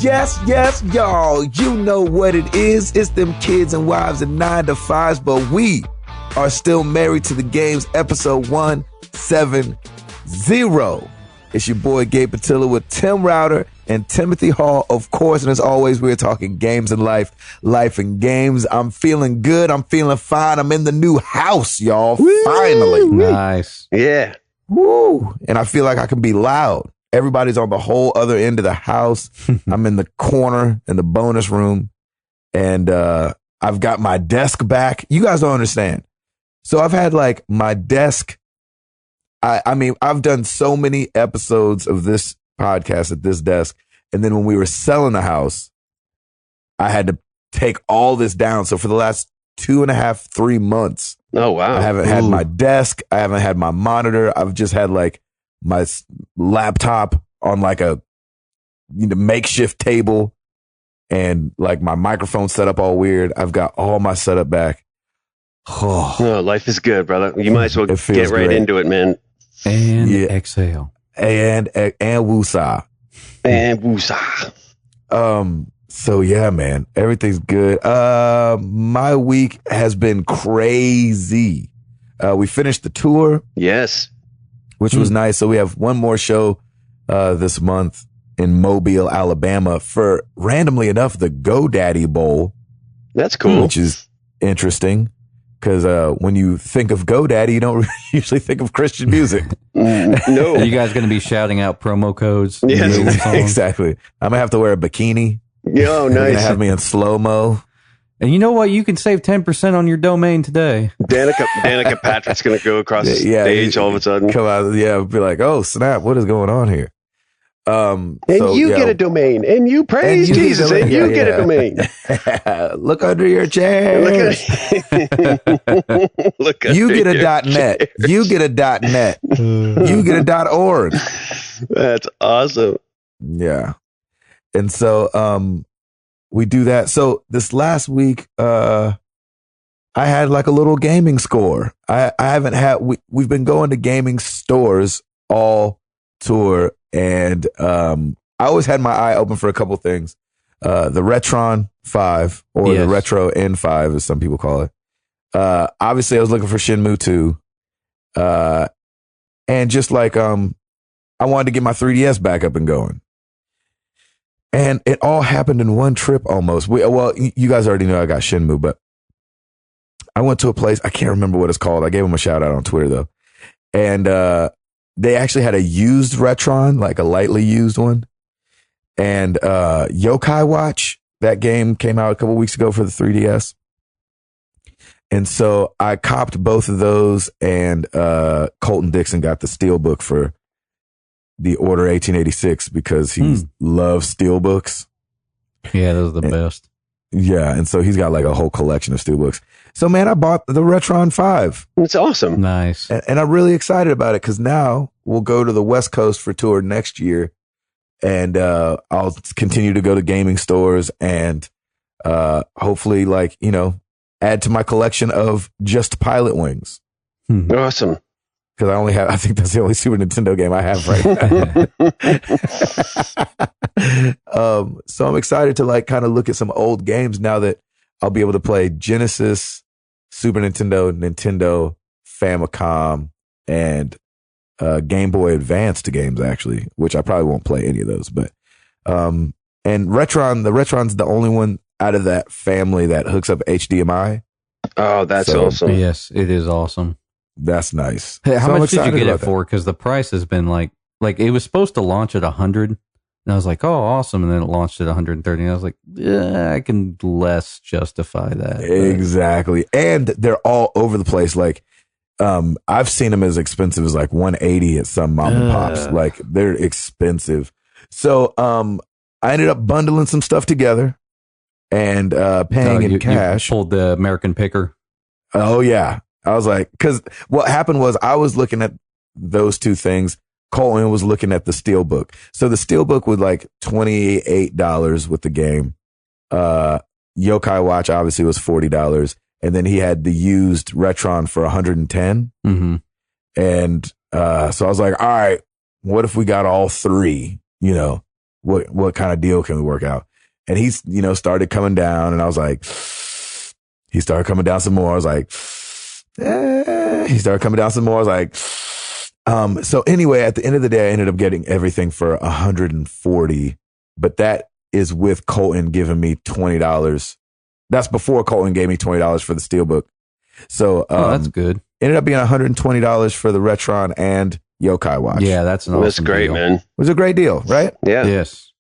Yes, y'all. You know what it is. It's them kids and wives and 9 to 5s, but we are still married to the games. Episode 170. It's your boy Gabe Patilla with Tim Router and Timothy Hall, of course. And as always, we're talking games and life and games. I'm feeling good. I'm feeling fine. I'm in the new house, y'all. Woo! Finally. Nice. Yeah. Woo! And I feel like I can be loud. Everybody's on the whole other end of the house. I'm in the corner in the bonus room, and I've got my desk back. You guys don't understand. So I've had like my desk. I mean, I've done so many episodes of this podcast at this desk. And then when we were selling the house, I had to take all this down. So for the last 2.5, 3 months, oh wow, I haven't had my desk. I haven't had my monitor. I've just had like my laptop on like a makeshift table, and like my microphone set up all weird. I've got all my setup back. Oh, life is good, brother. You might as well get right great. Into it, man. And exhale. And woosah. And woosah. So yeah, man, everything's good. My week has been crazy. We finished the tour. Yes. Which was nice. So we have one more show this month in Mobile, Alabama for, randomly enough, the GoDaddy Bowl. That's cool. Which is interesting because when you think of GoDaddy, you don't usually think of Christian music. No. Are you guys going to be shouting out promo codes? Yes, exactly. I'm going to have to wear a bikini. Oh, nice. They're going to have me in slow-mo. And you know what? You can save 10% on your domain today. Danica Patrick's going to go across the stage all of a sudden. Come out, be like, oh, snap, what is going on here? And you get a domain, and you praise Jesus, and you get a domain. Look under your chair. Look you get a .net. You get a .net. You get a .org. That's awesome. Yeah. And so we do that. So this last week, I had like a little gaming score. I haven't had, we've been going to gaming stores all tour, and I always had my eye open for a couple things. The Retron 5, or the Retro N5 as some people call it. Obviously I was looking for Shenmue 2. And just like I wanted to get my 3DS back up and going. And it all happened in one trip almost. You guys already know I got Shenmue, but I went to a place, I can't remember what it's called. I gave them a shout out on Twitter though. And they actually had a used Retron, like a lightly used one. And Yokai Watch, that game came out a couple weeks ago for the 3DS. And so I copped both of those, and Colton Dixon got the steelbook for the Order 1886 because he loves steelbooks. Yeah, those are the best. Yeah, and so he's got like a whole collection of steelbooks. So man, I bought the Retron 5. It's awesome. Nice. And I'm really excited about it because now we'll go to the West Coast for tour next year, and I'll continue to go to gaming stores and hopefully add to my collection of just Pilot Wings. Awesome. Because I think that's the only Super Nintendo game I have right now. So I'm excited to kind of look at some old games now that I'll be able to play Genesis, Super Nintendo, Nintendo, Famicom, and Game Boy Advanced games, actually, which I probably won't play any of those. But and the Retron's the only one out of that family that hooks up HDMI. Oh, that's awesome. Yes, it is awesome. That's nice. Hey, how much did you get it for? Because the price has been like it was supposed to launch at 100, and I was like, oh, awesome. And then it launched at 130. And I was like, I can less justify that. Exactly. And they're all over the place. Like, I've seen them as expensive as like 180 at some mom and pops. Like, they're expensive. So, I ended up bundling some stuff together and paying in cash. You pulled the American Picker. Oh yeah. I was like, because what happened was I was looking at those two things. Colton was looking at the Steelbook. So the Steelbook was like $28 with the game. Yokai Watch obviously was $40. And then he had the used Retron for $110. Mm-hmm. And so I was like, all right, what if we got all three, what kind of deal can we work out? And he's, started coming down, and I was like, he started coming down some more. I was like, he started coming down some more. I was like, so anyway, at the end of the day, I ended up getting everything for $140, but that is with Colton giving me $20. That's before Colton gave me $20 for the Steelbook. So, that's good. Ended up being $120 for the Retron and Yokai watch. Yeah, that's an awesome That's great, deal. man. It was a great deal, right? Yeah. Yes.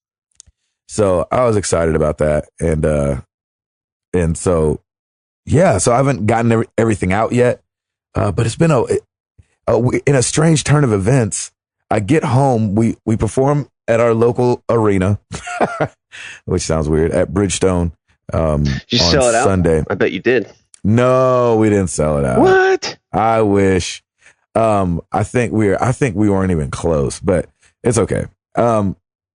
So I was excited about that. And so, yeah, so I haven't gotten everything out yet. But it's been in a strange turn of events. I get home, we perform at our local arena, which sounds weird, at Bridgestone. Did you sell it out? Sunday. I bet you did. No, we didn't sell it out. What? I wish. I think we weren't even close, but it's okay.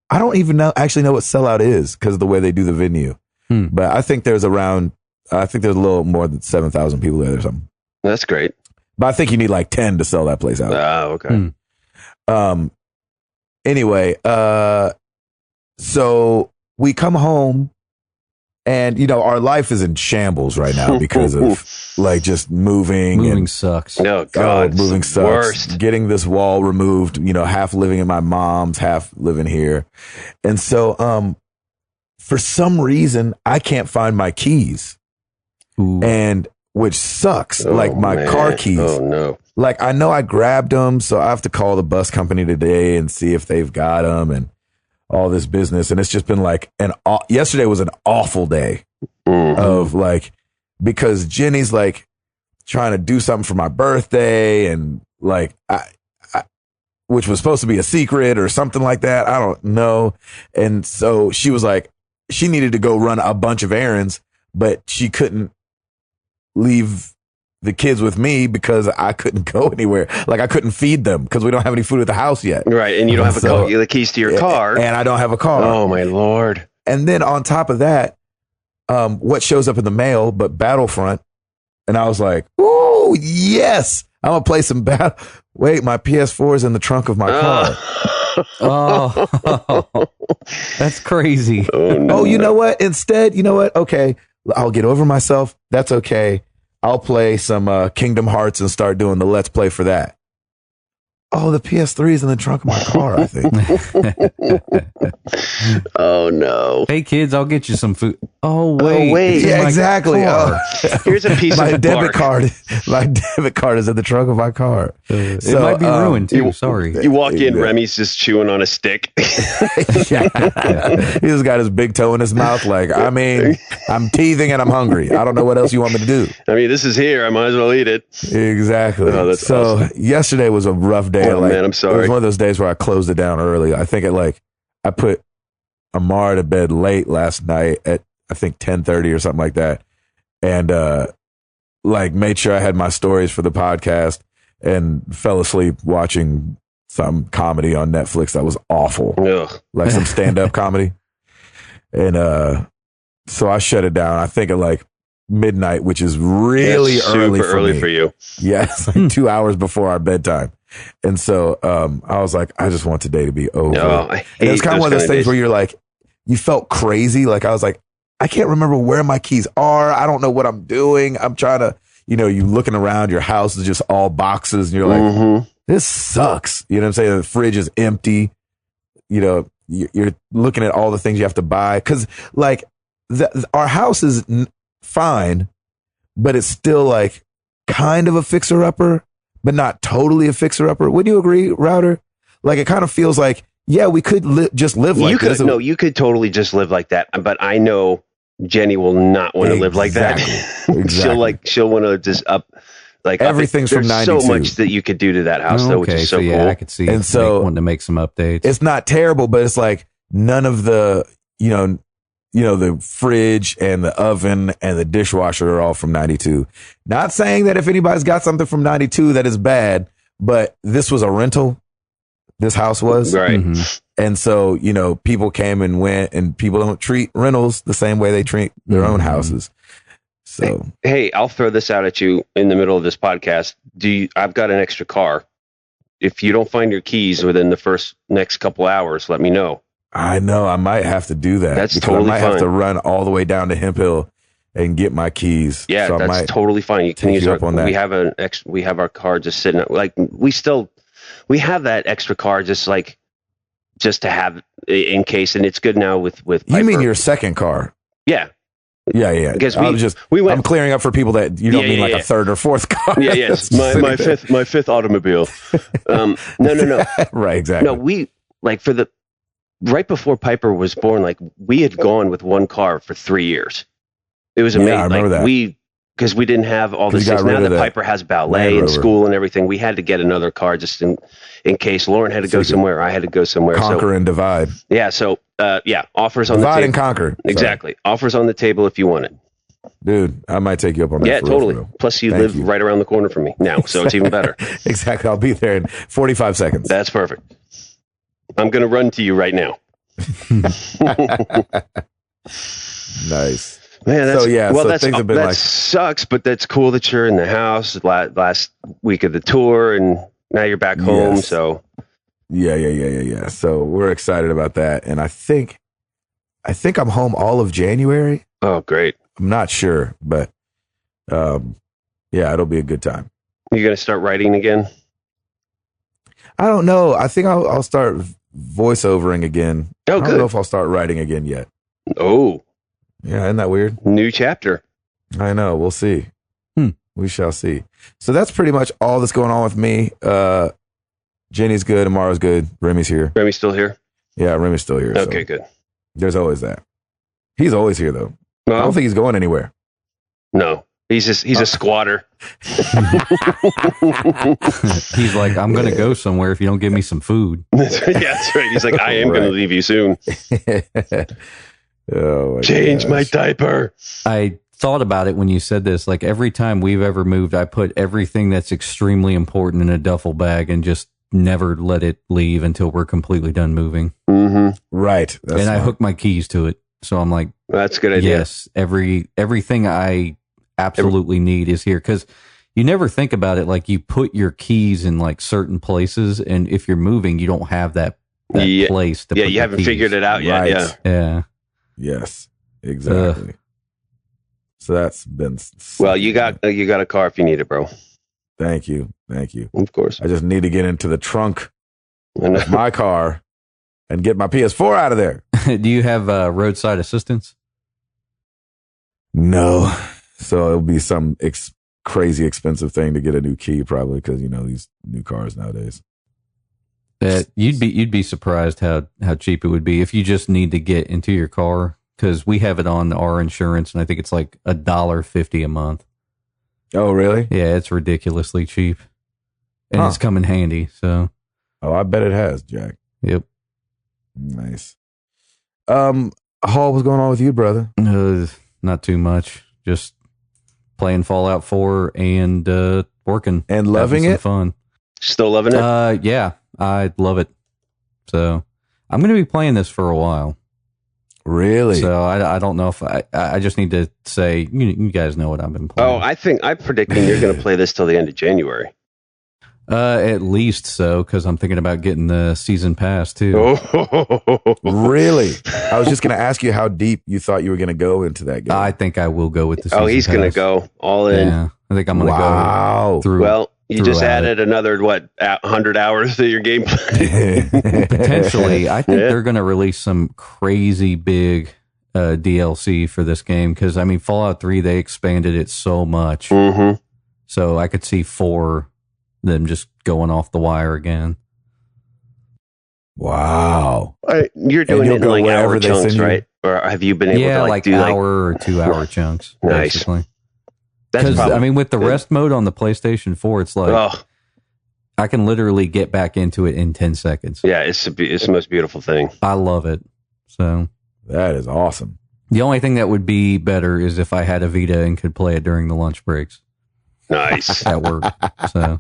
I don't even actually know what sellout is because of the way they do the venue. But I think there's a little more than 7,000 people there or something. That's great. But I think you need like 10 to sell that place out. Oh, okay. Anyway, so we come home, and our life is in shambles right now because of like just moving. Moving sucks. No, God, moving sucks. Worst. Getting this wall removed. Half living in my mom's, half living here, and so for some reason I can't find my keys, and which sucks. Like my car keys. Oh no. Like I know I grabbed them, so I have to call the bus company today and see if they've got them and all this business. And it's just been like yesterday was an awful day of like, because Jenny's like trying to do something for my birthday, and like I which was supposed to be a secret or something like that. I don't know. And so she was like, she needed to go run a bunch of errands, but she couldn't leave the kids with me because I couldn't go anywhere. Like I couldn't feed them because we don't have any food at the house yet. Right. And you don't have the keys to your car. And I don't have a car. Oh my Lord. And then on top of that, what shows up in the mail but Battlefront. And I was like, oh yes, I'm gonna play some battle. Wait, my PS4 is in the trunk of my car. Oh, that's crazy. Oh, no. Oh, you know what? Instead, you know what? Okay, I'll get over myself. That's okay. I'll play some Kingdom Hearts and start doing the Let's Play for that. Oh, the PS3 is in the trunk of my car, I think. Oh, no. Hey, kids, I'll get you some food. Oh, wait. Yeah, exactly. Here's a piece my of debit bark. card. My debet card is in the trunk of my car. It might be ruined, too. Sorry. You walk in, Remy's just chewing on a stick. Yeah. He just got his big toe in his mouth. Like, I mean, I'm teething and I'm hungry. I don't know what else you want me to do. I mean, this is here. I might as well eat it. Exactly. Oh, that's so awesome. Yesterday was a rough day. Oh, man, I'm It sorry. was one of those days where I closed it down early. I think I put Amar to bed late last night at I think 10:30 or something like that, and made sure I had my stories for the podcast, and fell asleep watching some comedy on Netflix that was awful, Ugh. like some stand-up comedy, and so I shut it down. I think at like midnight, which is really That's early super for early me. for you. Yeah, it's like 2 hours before our bedtime. And so I was like, I just want today to be over. No, I And hate it's kind of one of those kinda things days. where you're like, you felt crazy. Like I was like, I can't remember where my keys are. I don't know what I'm doing. I'm trying to, you looking around, your house is just all boxes, and you're like, this sucks. You know what I'm saying? The fridge is empty. You're looking at all the things you have to buy. Cause like our house is fine, but it's still like kind of a fixer-upper, but not totally a fixer-upper. Would you agree, Router? Like it kind of feels like, yeah, we could just live like this. No, you could totally just live like that. But I know Jenny will not want to live like that. Exactly. She'll want to just up like everything's from there's 92. so much that you could do to that house though, which is so yeah, cool. I could see. And so wanting to make some updates. It's not terrible, but it's like none of the the fridge and the oven and the dishwasher are all from 92. Not saying that if anybody's got something from 92 that is bad, but this was a rental. This house was. Right. Mhm. And so, people came and went, and people don't treat rentals the same way they treat their own houses. So, Hey, I'll throw this out at you in the middle of this podcast. I've got an extra car. If you don't find your keys within the next couple hours, let me know. I know. I might have to do that. That's because totally I might fine. have to run all the way down to Hemp Hill and get my keys. Yeah, so that's totally fine. You can use our, on that. we have our car just sitting like we have that extra car just to have in case, and it's good now with Piper. You mean your second car? Yeah. Yeah. Because I'm clearing up for people that you don't mean a third or fourth car. Yeah, yes. my fifth automobile. No. Right, exactly. No, we right before Piper was born, we had gone with one car for 3 years. It was amazing. I remember that. Because we didn't have all this things. Now that Piper has ballet and school and everything, we had to get another car just in case Lauren had to go somewhere, I had to go somewhere. Conquer and divide. Yeah, so offers on the table. Divide and conquer. Exactly. Sorry. Offers on the table if you want it. Dude, I might take you up on that. Yeah, totally. Plus, you live right around the corner from me now, so it's even better. Exactly. I'll be there in 45 seconds. That's perfect. I'm going to run to you right now. Nice. Man, that sucks, but that's cool that you're in the house last week of the tour, and now you're back home. Yes. So, yeah. So we're excited about that, and I think I'm home all of January. Oh, great! I'm not sure, but it'll be a good time. You gonna start writing again? I don't know. I think I'll start voiceovering again. Oh, I don't know if I'll start writing again yet. Oh. Yeah, isn't that weird? New chapter. I know. We'll see. We shall see. So that's pretty much all that's going on with me. Jenny's good. Amara's good. Remy's here. Remy's still here? Yeah, Remy's still here. Okay, good. There's always that. He's always here, though. Well, I don't think he's going anywhere. No. He's a squatter. He's like, I'm going to go somewhere if you don't give me some food. That's right. He's like, I am going to leave you soon. Oh, change my diaper. I thought about it when you said this. Like every time we've ever moved, I put everything that's extremely important in a duffel bag and just never let it leave until we're completely done moving. Mm-hmm. Right. And I hook my keys to it. So I'm like, that's a good idea. Yes, everything I absolutely need is here. Because you never think about it. Like you put your keys in like certain places, and if you're moving, you don't have that place. To put you haven't figured it out yet. Right. Yeah. Yes, exactly. So that's been well. You got a car if you need it, bro. Thank you. Of course. I just need to get into the trunk of my car and get my PS4 out of there. Do you have roadside assistance? No. So it'll be some crazy expensive thing to get a new key, probably, because these new cars nowadays. You'd be surprised how cheap it would be if you just need to get into your car, because we have it on our insurance, and I think it's like $1.50 a month. Oh, really? Yeah, it's ridiculously cheap, and it's come in handy. So, I bet it has, Jack. Yep. Nice. Hall, what's going on with you, brother? Not too much. Just playing Fallout 4 and working and loving it. Fun. Still loving it? Yeah. I love it. So I'm going to be playing this for a while. Really? So I don't know if I just need to say, you guys know what I've been playing. I'm predicting you're going to play this till the end of January. At least so, because I'm thinking about getting the season pass too. Oh. Really? I was just going to ask you how deep you thought you were going to go into that game. I think I will go with the season pass. He's going to go all in. Yeah, I think I'm going to go through. Well, you just added another 100 hours to your gameplay. Potentially, I think they're going to release some crazy big DLC for this game, because Fallout 3, they expanded it so much. Mm-hmm. So I could see 4 them just going off the wire again. Wow! You're doing it in like hour chunks, right? Or have you been able to do hour or 2 hour chunks? Nice. Basically. Because with the rest mode on the PlayStation 4, it's like I can literally get back into it in 10 seconds. Yeah, it's the most beautiful thing. I love it. So that is awesome. The only thing that would be better is if I had a Vita and could play it during the lunch breaks. Nice. At work. So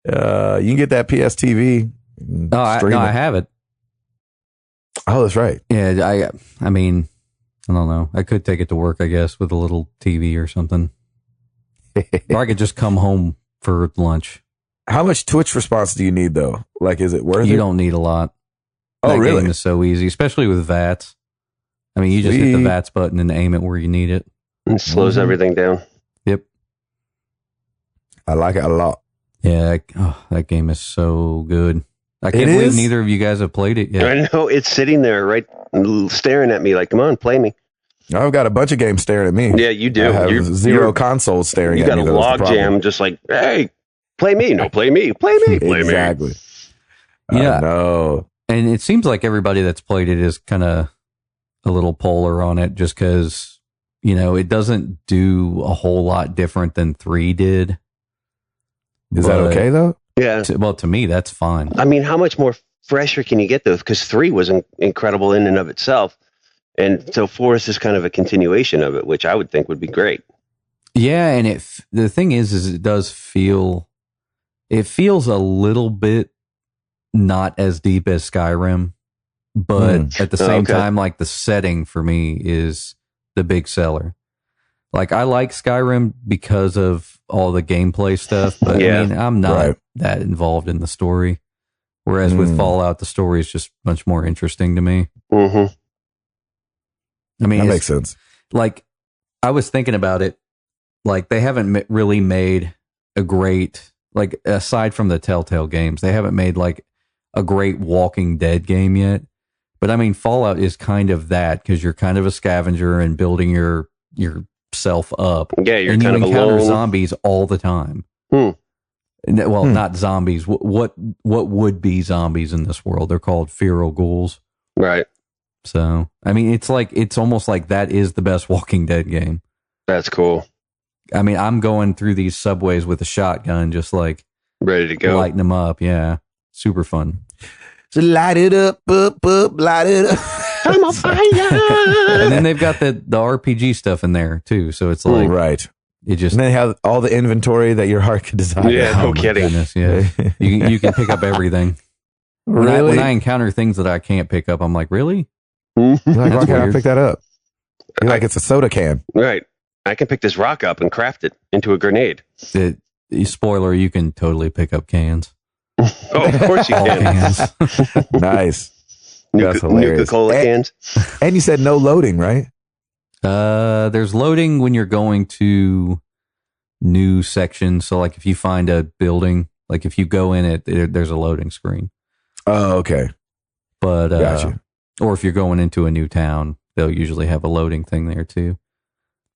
you can get that PS TV. No, I have it. Oh, that's right. Yeah, I mean, I don't know. I could take it to work, I guess, with a little TV or something. Or I could just come home for lunch. How much Twitch response do you need, though? Like, is it worth it? You don't need a lot. Oh, that really? game is so easy, especially with VATS. I mean, you just hit the VATS button and aim it where you need it. And slows everything down. Yep. I like it a lot. Yeah, that game is so good. I can't believe neither of you guys have played it yet. I know, it's sitting there right staring at me like, come on, play me. I've got a bunch of games staring at me. Yeah, you do. I have zero consoles staring at me. You got a log jam just like, hey, play me. No, play me. Play me. Play exactly. me. Yeah. No. And it seems like everybody that's played it is kind of a little polar on it just because, it doesn't do a whole lot different than 3 did. Is that okay, though? Yeah. To me, that's fine. I mean, how much more fresher can you get, though? Because 3 was incredible in and of itself. And so 4 is just kind of a continuation of it, which I would think would be great. Yeah, and the thing is it does feel... It feels a little bit not as deep as Skyrim, but at the same time, like, the setting for me is the big seller. Like, I like Skyrim because of all the gameplay stuff, but I mean, I'm not that involved in the story. Whereas with Fallout, the story is just much more interesting to me. Mm-hmm. I mean, that makes sense. Like, I was thinking about it. Like, they haven't really made a great, like, aside from the Telltale games, they haven't made like a great Walking Dead game yet. But I mean, Fallout is kind of that because you're kind of a scavenger and building yourself up. Yeah, you're and kind you of encounter alone. zombies all the time. Well, not zombies. What would be zombies in this world? They're called feral ghouls. Right. So, I mean, it's almost like that is the best Walking Dead game. That's cool. I mean, I'm going through these subways with a shotgun, just like ready to go, lighting them up. Yeah, super fun. So light it up, light it up. I'm on fire. And then they've got the RPG stuff in there too. So it's like, right. It just, and they have all the inventory that your heart could desire. Yeah, no kidding. Goodness, yeah, you can pick up everything. Really? When I encounter things that I can't pick up, I'm like, really? Like, why can't I weird. pick that up? You're like, it's a soda can. Right. I can pick this rock up and craft it into a grenade. Spoiler, you can totally pick up cans. Oh, of course you can. Cans. Nice. That's hilarious. Nuka-Cola cans. And you said no loading, right? There's loading when you're going to new sections. So like if you find a building, like if you go in it, there's a loading screen. Oh, okay. But, gotcha. Or if you're going into a new town, they'll usually have a loading thing there too.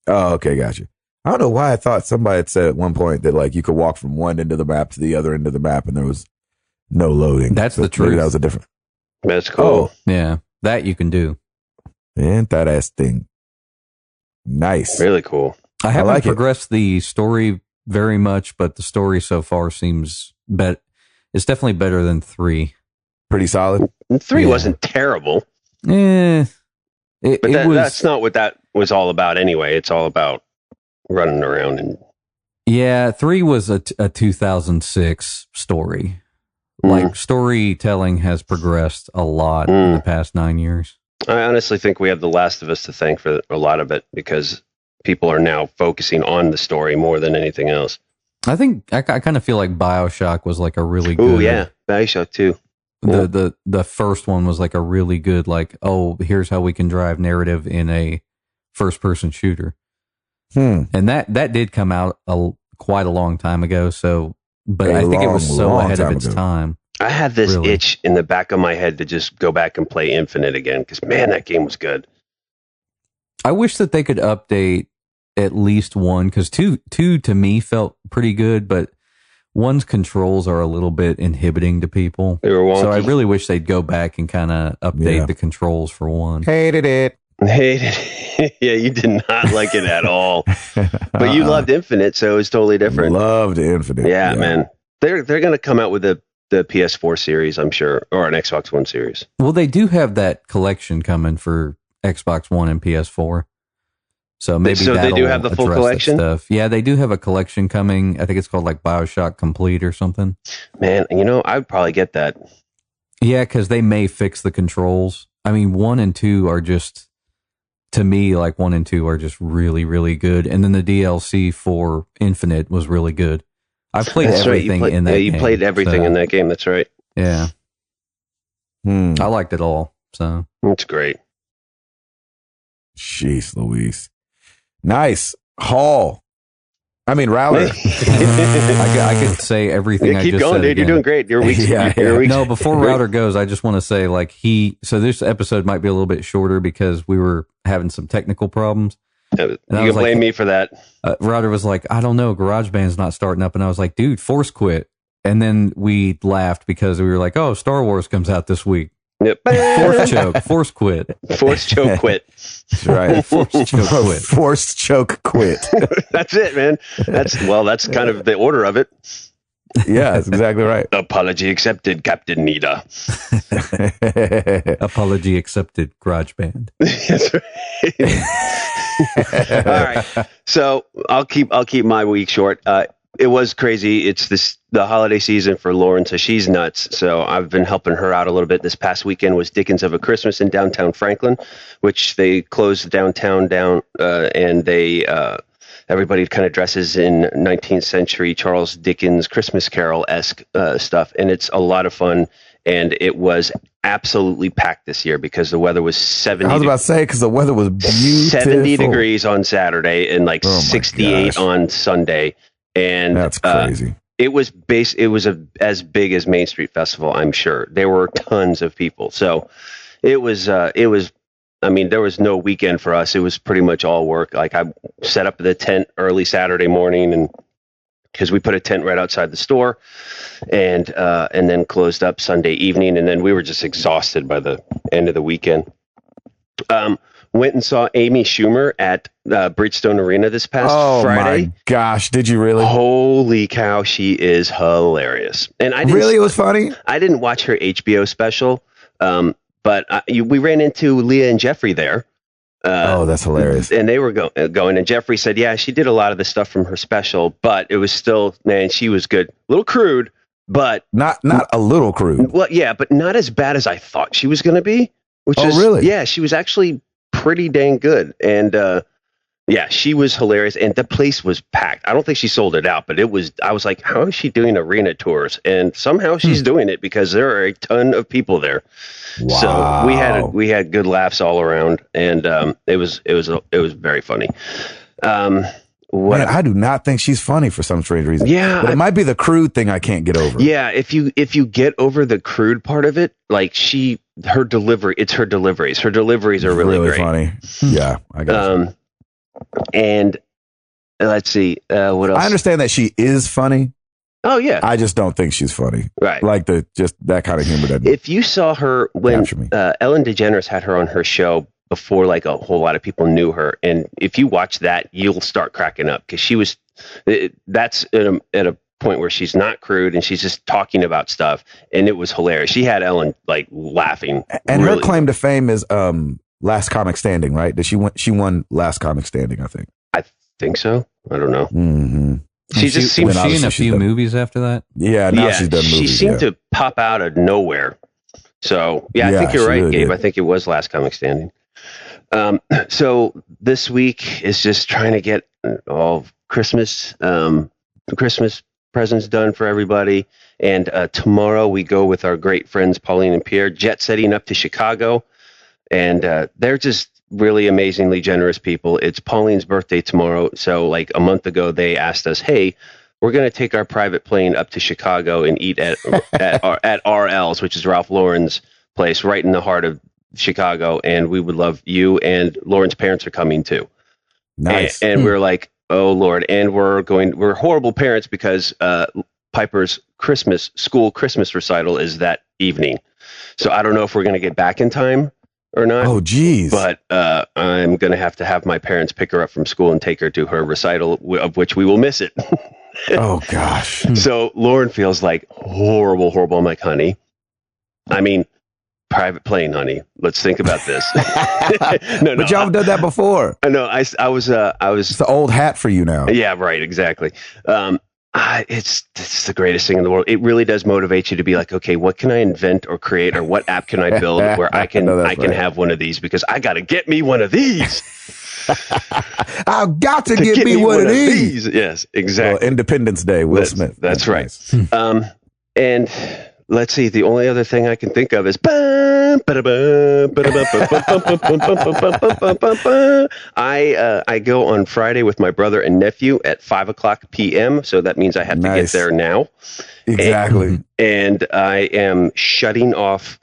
Oh, okay. Gotcha. I don't know why I thought somebody had said at one point that like you could walk from one end of the map to the other end of the map and there was no loading. That's the maybe truth. That was a different. That's cool. Oh, yeah. That you can do. And that ass thing. Nice. Really cool. I haven't like progressed the story very much, but the story so far seems it's definitely better than 3. Pretty solid. 3 wasn't terrible. But that's not what that was all about anyway. It's all about running around and. Yeah, 3 was a 2006 story. Like storytelling has progressed a lot in the past 9 years. I honestly think we have The Last of Us to thank for a lot of it because people are now focusing on the story more than anything else. I think I kind of feel like BioShock was like a really good. Oh yeah, BioShock 2. The first one was like a really good, like, oh, here's how we can drive narrative in a first person shooter. And that did come out quite a long time ago. So, but I think it was so ahead of its time. I have this itch in the back of my head to just go back and play Infinite again because man, that game was good. I wish that they could update at least 1 because two to me felt pretty good, but 1's controls are a little bit inhibiting to people. They were wonky. So I really wish they'd go back and kind of update the controls for 1. Hated it. Yeah, you did not like it at all. But you loved Infinite, so it's totally different. Loved Infinite. Yeah, man. They're going to come out with the PS4 series, I'm sure, or an Xbox One series. Well, they do have that collection coming for Xbox One and PS4. So maybe they do have the full collection stuff. Yeah, they do have a collection coming. I think it's called like BioShock Complete or something. Man, I'd probably get that. Yeah, because they may fix the controls. I mean, 1 and 2 are just, to me, like 1 and 2 are just really, really good. And then the DLC for Infinite was really good. I've played everything in that game. You played everything in that game. That's right. Yeah. I liked it all. So it's great. Jeez Louise. Nice. Router. I could say everything I keep just going, said dude. again. You're doing great. Your week's, your week's No, before Router goes, I just want to say, like, so this episode might be a little bit shorter because we were having some technical problems. You can blame me for that. Router was like, I don't know, GarageBand's not starting up. And I was like, dude, force quit. And then we laughed because we were like, oh, Star Wars comes out this week. Yep. Force quit. Force choke quit. That's right. Force choke quit. Force choke quit. That's it, man. That's kind of the order of it. Yeah, that's exactly right. Apology accepted, Captain Nita. Apology accepted, GarageBand. That's right. All right. So I'll keep my week short. It was crazy. It's the holiday season for Lauren, so she's nuts. So I've been helping her out a little bit. This past weekend was Dickens of a Christmas in downtown Franklin, which they closed downtown down, and they everybody kind of dresses in 19th century Charles Dickens Christmas Carol-esque stuff, and it's a lot of fun. And it was absolutely packed this year because the weather was 70. I was about to say, because the weather was beautiful. 70 degrees on Saturday and like 68 on Sunday. And that's crazy. It was as big as Main Street Festival, I'm sure. There were tons of people. So it was, there was no weekend for us. It was pretty much all work. Like I set up the tent early Saturday morning, and because we put a tent right outside the store, and then closed up Sunday evening. And then we were just exhausted by the end of the weekend. Went and saw Amy Schumer at Bridgestone Arena this past Friday. Oh my gosh, did you really? Holy cow, she is hilarious. And it was funny? I didn't watch her HBO special, but we ran into Leah and Jeffrey there. That's hilarious. And they were going, and Jeffrey said, yeah, she did a lot of the stuff from her special, but it was still, man, she was good. A little crude, but... Not a little crude. Well, yeah, but not as bad as I thought she was going to be. Really? Yeah, she was actually pretty dang good. And yeah, she was hilarious. And the place was packed. I don't think she sold it out, but I was like, how is she doing arena tours? And somehow she's doing it because there are a ton of people there. Wow. So we had good laughs all around, and it was very funny. Man, I do not think she's funny for some strange reason. Yeah, but it might be the crude thing I can't get over. Yeah, if you get over the crude part of it, like her deliveries are really great. Funny. Yeah, I got you. And let's see, what else? I understand that she is funny. Oh yeah, I just don't think she's funny. Right, like just that kind of humor. Doesn't if you saw her when Ellen DeGeneres had her on her show before, like a whole lot of people knew her, and if you watch that, you'll start cracking up because she was. That's at a point where she's not crude and she's just talking about stuff, and it was hilarious. She had Ellen like laughing. And her claim to fame is Last Comic Standing, right? Did she won Last Comic Standing? I think so. I don't know. Mm-hmm. She in a few movies after that. Yeah, now she's done movies. She seemed to pop out of nowhere. So I think you're right, Gabe. I think it was Last Comic Standing. So this week is just trying to get all Christmas presents done for everybody. And tomorrow we go with our great friends Pauline and Pierre, jet setting up to Chicago. And they're just really amazingly generous people. It's Pauline's birthday tomorrow. So like a month ago, they asked us, hey, we're going to take our private plane up to Chicago and eat at RL's, which is Ralph Lauren's place right in the heart of Chicago. And we would love you, and Lauren's parents are coming too. Nice. And we're like, oh Lord. And we're horrible parents because Piper's school Christmas recital is that evening. So I don't know if we're going to get back in time or not. Oh, geez. But I'm going to have my parents pick her up from school and take her to her recital, of which we will miss it. Oh, gosh. So Lauren feels like horrible. I'm like, honey, I mean, private plane, honey. Let's think about this. No, but y'all have done that before. I know. I was. It's the old hat for you now. Yeah, right. Exactly. It's the greatest thing in the world. It really does motivate you to be like, okay, what can I invent or create, or what app can I build where I can can have one of these, because I got to get me one of these. I've got to get me one of these. Yes, exactly. Well, Independence Day, Will Smith. That's right. Nice. And let's see. The only other thing I can think of is I go on Friday with my brother and nephew at 5:00 p.m. So that means I have to get there now. Exactly. And I am shutting off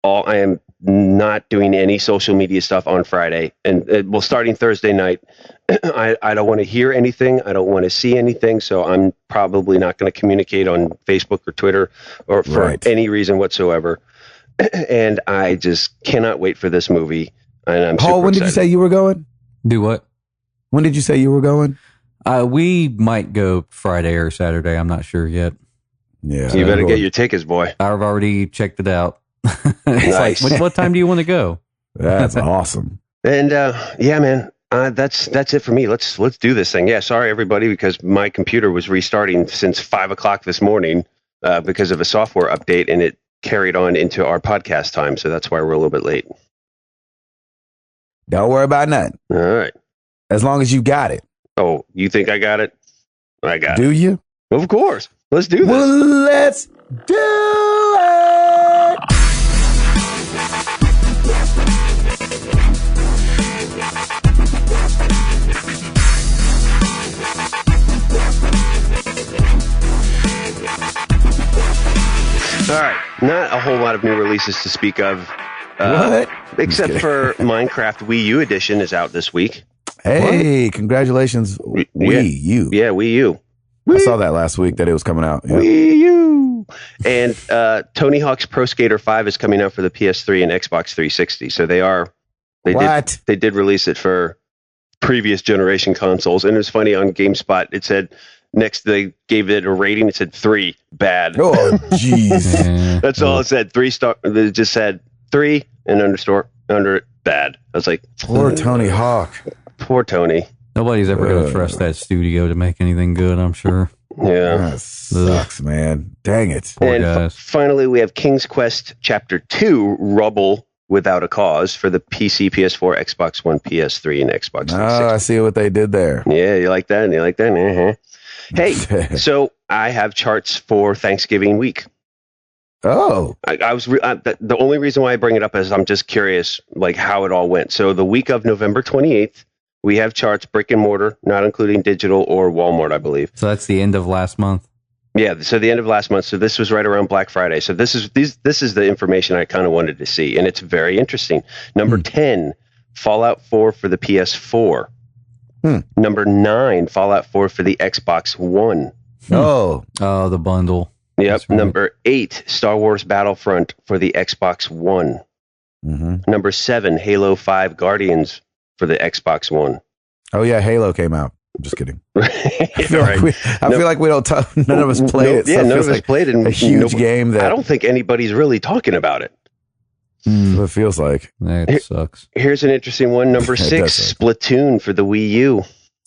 I am not doing any social media stuff on Friday. And starting Thursday night, I don't want to hear anything. I don't want to see anything. So I'm probably not going to communicate on Facebook or Twitter or for any reason whatsoever. And I just cannot wait for this movie. And I'm super when did you say you were going? Do what? When did you say you were going? We might go Friday or Saturday. I'm not sure yet. Yeah. So you better get your tickets, boy. I've already checked it out. Nice. Like, what time do you want to go? That's awesome. And yeah, man, that's it for me. Let's do this thing. Yeah, sorry everybody, because my computer was restarting since 5:00 this morning because of a software update, and it carried on into our podcast time. So that's why we're a little bit late. Don't worry about nothing. All right. As long as you got it. Oh, you think I got it? I got it. Do you? Of course. Let's do this. Well, let's do it. All right. Not a whole lot of new releases to speak of. What? Except for Minecraft Wii U edition is out this week. Hey, congratulations, Wii U. Yeah, Wii U. I saw that last week that it was coming out. Yeah. Wii U. And Tony Hawk's Pro Skater 5 is coming out for the PS3 and Xbox 360. So they did release it for previous generation consoles. And it was funny, on GameSpot, it said they gave it a rating. It said 3, bad. Oh, jeez. That's all it said. 3 star. It just said 3 and under it, bad. I was like, poor Tony Hawk. Poor Tony. Nobody's ever going to trust that studio to make anything good, I'm sure. Yeah. That sucks, man. Dang it. Poor guys. Finally, we have King's Quest Chapter 2, Rubble Without a Cause for the PC, PS4, Xbox One, PS3, and Xbox 360. Oh, I see what they did there. Yeah, you like that? Uh-huh. Hey, so I have charts for Thanksgiving week. Oh. The only reason why I bring it up is I'm just curious, like, how it all went. So the week of November 28th, we have charts, brick and mortar, not including digital or Walmart, I believe. So that's the end of last month? Yeah, so the end of last month. So this was right around Black Friday. So this is the information I kind of wanted to see, and it's very interesting. Number 10, Fallout 4 for the PS4. Number 9, Fallout 4 for the Xbox One. Oh, the bundle. Yep. Right. Number 8, Star Wars Battlefront for the Xbox One. Mm-hmm. Number 7, Halo 5 Guardians for the Xbox One. Oh yeah, Halo came out. I'm just kidding. I feel Right. like we don't talk. None of us played it. Yeah, none of us played it. A huge game that I don't think anybody's really talking about it. That's what it feels like. That sucks. Here's an interesting one. Number 6, Splatoon for the Wii U.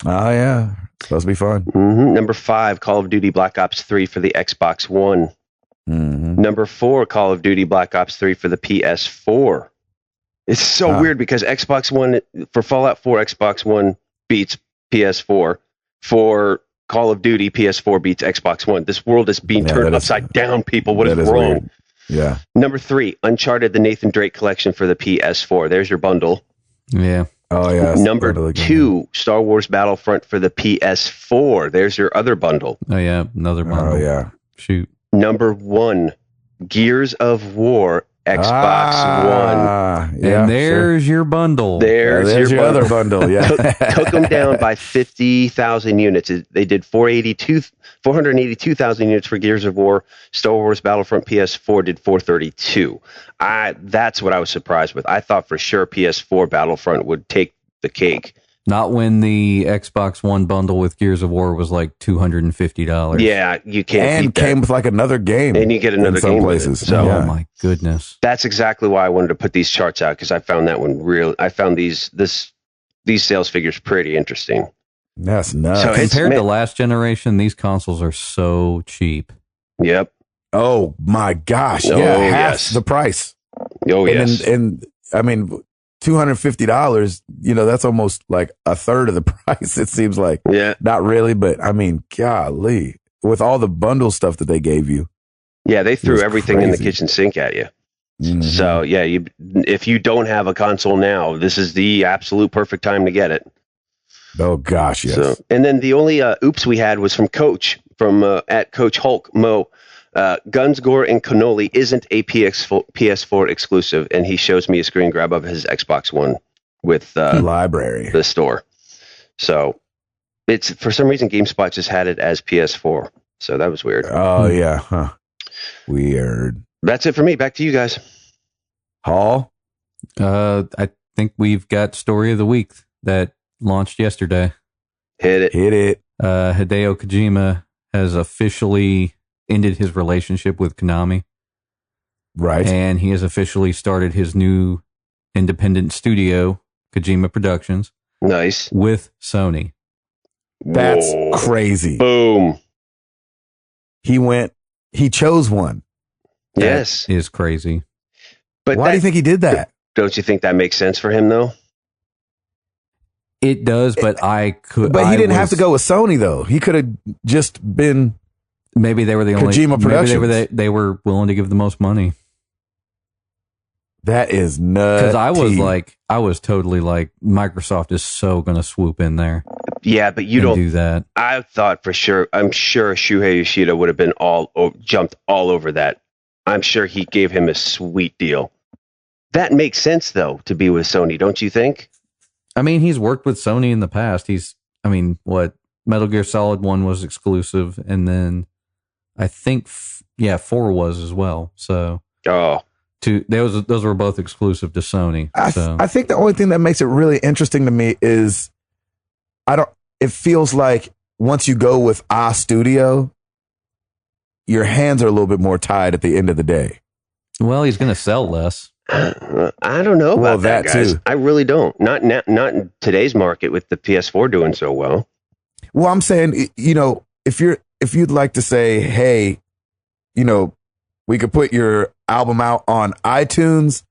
Oh yeah, it's supposed to be fun. Mm-hmm. Number 5, Call of Duty Black Ops 3 for the Xbox One. Mm-hmm. Number 4, Call of Duty Black Ops 3 for the PS4. It's so weird because Xbox One for Fallout 4, Xbox One beats PS4. For Call of Duty, PS4 beats Xbox One. This world is being turned upside down, people. What is wrong? Weird. Yeah. Number 3, Uncharted, the Nathan Drake collection for the PS4. There's your bundle. Yeah. Oh, yeah. Number 2, Star Wars Battlefront for the PS4. There's your other bundle. Oh, yeah. Another bundle. Oh, yeah. Shoot. Number 1, Gears of War, Xbox One. Yeah, and there's your bundle. There's your other bundle. Yeah. took them down by 50,000 units. They did 482,000 units for Gears of War. Star Wars Battlefront PS4 did 432. That's what I was surprised with. I thought for sure PS4 Battlefront would take the cake. Not when the Xbox One bundle with Gears of War was like $250. Yeah, you can't. And came with like another game. And you get another game places. So, oh my goodness. That's exactly why I wanted to put these charts out, because I found that one real. I found these sales figures pretty interesting. That's nuts. So compared to last generation, these consoles are so cheap. Yep. Oh my gosh. Oh, yeah, half yes. the price. Oh yes. And I mean, $250, that's almost like a third of the price, it seems like. Yeah. Not really, but I mean, golly, with all the bundle stuff that they gave you. Yeah, they threw was everything in the crazy. kitchen sink at you. Mhm. So yeah, if you don't have a console now, this is the absolute perfect time to get it. Oh gosh, yes. So, and then the only oops we had was from Coach from at Coach Hulk Mo. Guns, Gore, and Cannoli isn't a PS4 exclusive, and he shows me a screen grab of his Xbox One with library, the store. So it's for some reason GameSpot just had it as PS4. So that was weird. Oh yeah, huh. Weird. That's it for me. Back to you guys. Hall. I think we've got story of the week that launched yesterday. Hit it. Hit it. Hideo Kojima has officially ended his relationship with Konami. Right. And he has officially started his new independent studio, Kojima Productions. Nice. With Sony. That's crazy. Boom. He chose one. Yes. That is crazy. But why do you think he did that? Don't you think that makes sense for him though? It does, but he didn't have to go with Sony though. He could have just been. Maybe they were the only Kojima Productions. Maybe they were willing to give the most money. That is nuts. Because I was totally like, Microsoft is so going to swoop in there. Yeah, but you don't do that. I thought for sure. I'm sure Shuhei Yoshida would have been jumped all over that. I'm sure he gave him a sweet deal. That makes sense though to be with Sony, don't you think? I mean, he's worked with Sony in the past. Metal Gear Solid 1 was exclusive, and then I think 4 was as well. So those were both exclusive to Sony. I think the only thing that makes it really interesting to me is it feels like once you go with a studio, your hands are a little bit more tied at the end of the day. Well, he's going to sell less. I don't know about that, guys. Too. I really don't. Not in today's market with the PS4 doing so well. Well, I'm saying, if you'd like to say, hey, we could put your album out on iTunes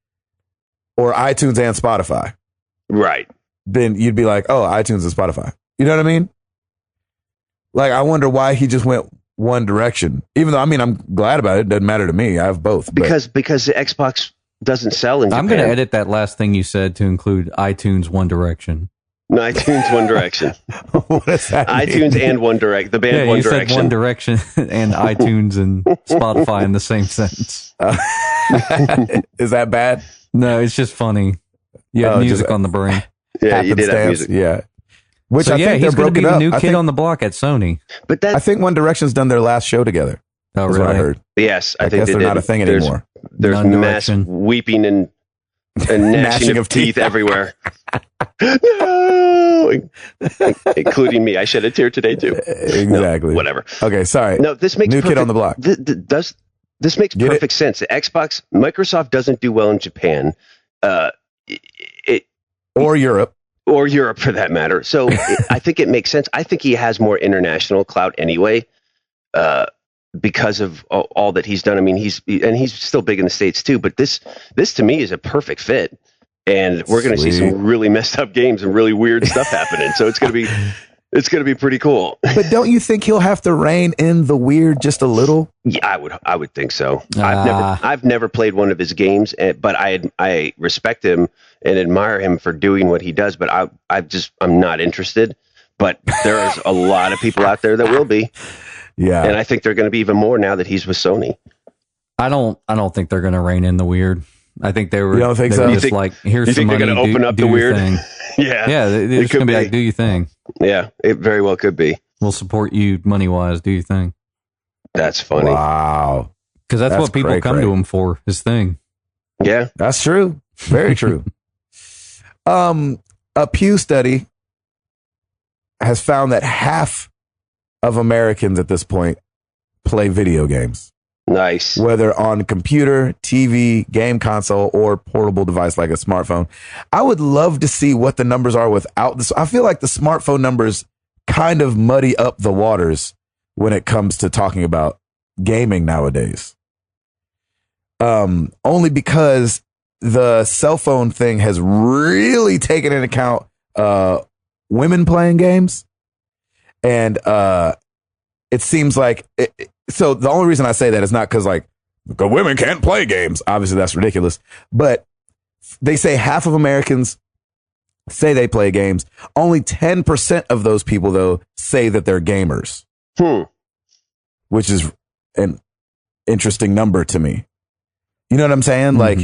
or iTunes and Spotify. Right. Then you'd be like, oh, iTunes and Spotify. You know what I mean? Like, I wonder why he just went one direction. Even though, I'm glad about it. It doesn't matter to me. I have both. Because the Xbox doesn't sell in Japan. I'm going to edit that last thing you said to include iTunes One Direction. No, iTunes One Direction. What does that mean? iTunes and One Direction. The band One Direction. You said One Direction and iTunes and Spotify in the same sentence. Is that bad? No, it's just funny. You had music on the brain. Yeah, you did have music. Yeah. Which so, I think he's going to be the new I kid on the block at Sony. But I think One Direction's done their last show together. Oh, really? What I heard. Yes, I think guess they're not a thing anymore. There's mass weeping and gnashing of teeth everywhere. No! Including me. I shed a tear today too. Exactly. No, whatever. Okay, sorry. No, this makes new kid on the block. This makes perfect sense. Microsoft doesn't do well in Japan, or Europe. Or Europe for that matter. So I think it makes sense. I think he has more international clout anyway, because of all that he's done. I mean, he's still big in the States too. But this to me is a perfect fit, and we're going to see some really messed up games and really weird stuff happening. So it's going to be pretty cool. But don't you think he'll have to rein in the weird just a little? Yeah, I would think so. I've never played one of his games, but I respect him and admire him for doing what he does. But I'm not interested. But there's a lot of people out there that will be. Yeah, and I think they're going to be even more now that he's with Sony. I don't think they're going to rein in the weird. I think they were. You don't think so? Just like, here's some money. They're going to open up the weird? Thing. Yeah, they're just going to be like, do your thing. Yeah, it very well could be. We'll support you money wise. Do your thing. That's funny. Wow, because that's what people come to him for. His thing. Yeah, that's true. Very true. A Pew study has found that half of Americans at this point play video games. Nice. Whether on computer, TV, game console, or portable device like a smartphone. I would love to see what the numbers are without this. I feel like the smartphone numbers kind of muddy up the waters when it comes to talking about gaming nowadays. Only because the cell phone thing has really taken into account women playing games. And it seems like So the only reason I say that is not because like the women can't play games. Obviously, that's ridiculous. But they say half of Americans say they play games. Only 10% of those people, though, say that they're gamers, which is an interesting number to me. You know what I'm saying? Like,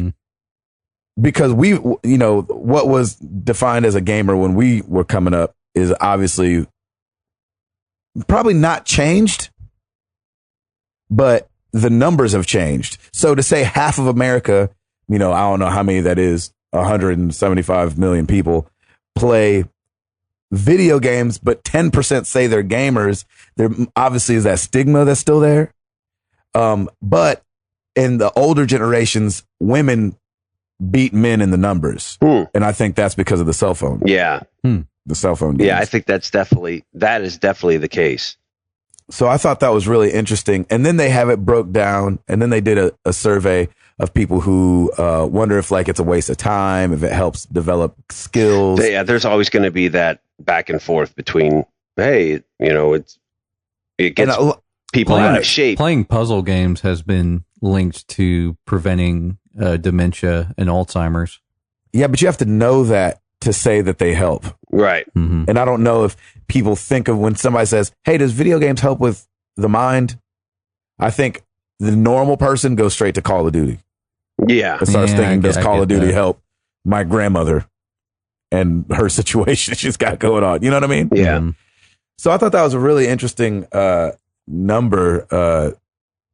because what was defined as a gamer when we were coming up is obviously probably not changed, but the numbers have changed. So to say half of America, I don't know how many that is, 175 million people play video games, but 10% say they're gamers. There obviously is that stigma that's still there. But in the older generations, women beat men in the numbers. And I think that's because of the cell phone. Yeah. The cell phone games. Yeah, I think that is definitely the case. So I thought that was really interesting. And then they have it broke down, and then they did a survey of people who wonder if like it's a waste of time, if it helps develop skills. Yeah, there's always going to be that back and forth between, hey, it gets people out of shape. Playing puzzle games has been linked to preventing dementia and Alzheimer's. Yeah, but you have to know that to say that they help. Right. Mm-hmm. And I don't know if people think of when somebody says, hey, does video games help with the mind? I think the normal person goes straight to Call of Duty. Yeah. And starts thinking, does Call of Duty help my grandmother and her situation she's got going on? You know what I mean? Yeah. Mm-hmm. So I thought that was a really interesting number.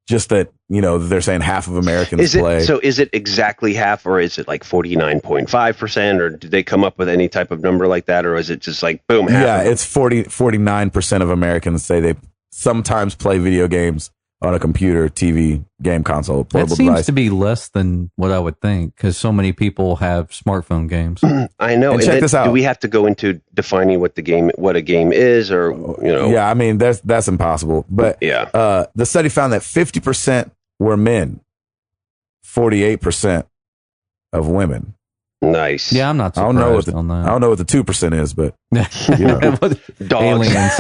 Just that, they're saying half of Americans play. So is it exactly half, or is it like 49.5%, or did they come up with any type of number like that? Or is it just like, boom, half? Yeah, it's 49% of Americans say they sometimes play video games on a computer, TV, game console, portable device. That seems device. to be less than what I would think, because so many people have smartphone games. I know. And check this out. Do we have to go into defining what a game is, or Yeah, I mean that's impossible. But yeah, the study found that 50% were men, 48% of women. Nice. Yeah, I'm not surprised on that. I don't know what the 2% is, but dogs. Aliens.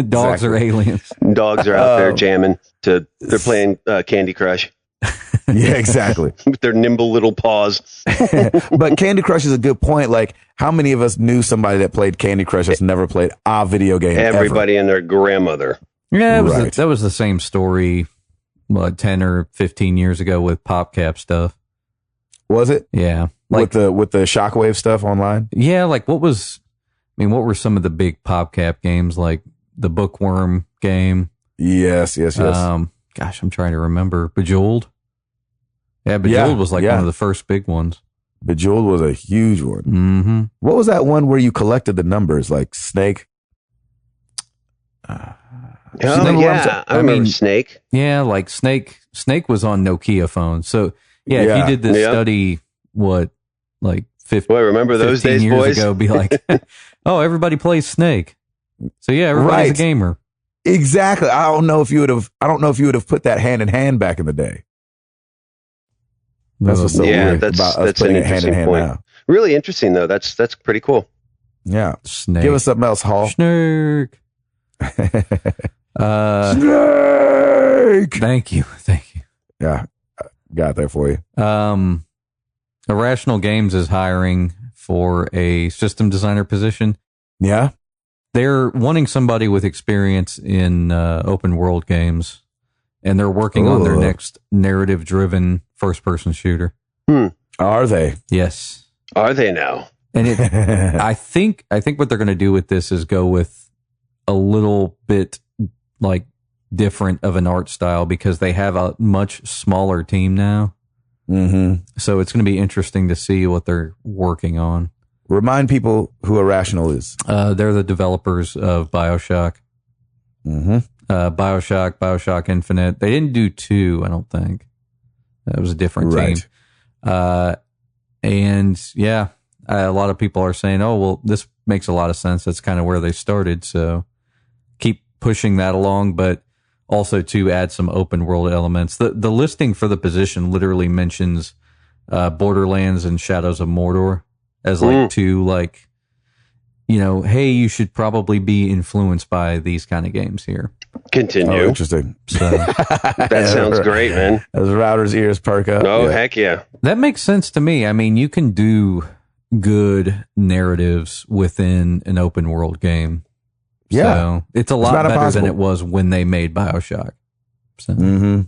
Dogs are aliens. Dogs are out there jamming. They're playing Candy Crush. Yeah, exactly. With their nimble little paws. But Candy Crush is a good point. Like, how many of us knew somebody that played Candy Crush that's never played a video game? Everybody and their grandmother. Yeah, that was the same story 10 or 15 years ago with PopCap stuff. Was it? Yeah. Like, with the Shockwave stuff online? Yeah, like what were some of the big PopCap games, like the Bookworm game? Yes. Gosh, I'm trying to remember. Bejeweled? Yeah, Bejeweled was one of the first big ones. Bejeweled was a huge one. Mm-hmm. What was that one where you collected the numbers, like Snake? I remember Snake. Yeah, like Snake was on Nokia phones. So, if you did this study, like 15, remember those days, years boys? ago, be like, oh, everybody plays Snake. So everybody's a gamer. Exactly. I don't know if you would have put that hand in hand back in the day. That's what's so weird about us putting it hand in hand now. Really interesting though. That's pretty cool. Yeah. Snake. Give us something else, Hall. Snake. Snake. Thank you. Yeah. Got that for you. Irrational Games is hiring for a system designer position. Yeah. They're wanting somebody with experience in open world games, and they're working on their next narrative driven first person shooter. Are they? Yes. Are they now? And I think what they're going to do with this is go with a little bit like different of an art style, because they have a much smaller team now. Mm-hmm. So it's going to be interesting to see what they're working on. Remind people who Irrational is. They're the developers of BioShock. Mm-hmm. BioShock Infinite. They didn't do 2, I don't think. That was a different team. And a lot of people are saying, oh, well, this makes a lot of sense. That's kind of where they started. So keep pushing that along, but also to add some open world elements. The listing for the position literally mentions Borderlands and Shadows of Mordor as like two, like, hey, you should probably be influenced by these kind of games here. Continue. Oh, interesting. So That sounds great, man. As Router's ears perk up. Oh, heck yeah. that makes sense to me. I mean, you can do good narratives within an open world game. Yeah. So it's a lot not better impossible. than it was when they made BioShock. So. Mm-hmm.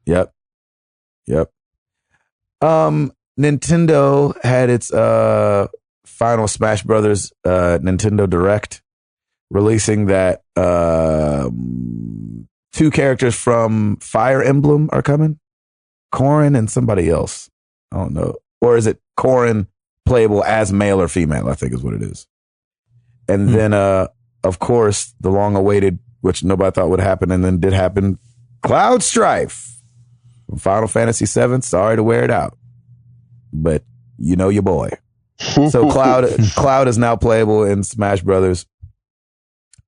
Yep. Nintendo had its final Smash Brothers Nintendo Direct, releasing that 2 characters from Fire Emblem are coming. Corrin and somebody else. I don't know. Or is it Corrin playable as male or female, I think is what it is. And then, of course, the long-awaited, which nobody thought would happen and then did happen, Cloud Strife from Final Fantasy VII. Sorry to wear it out, but you know your boy. So Cloud is now playable in Smash Brothers.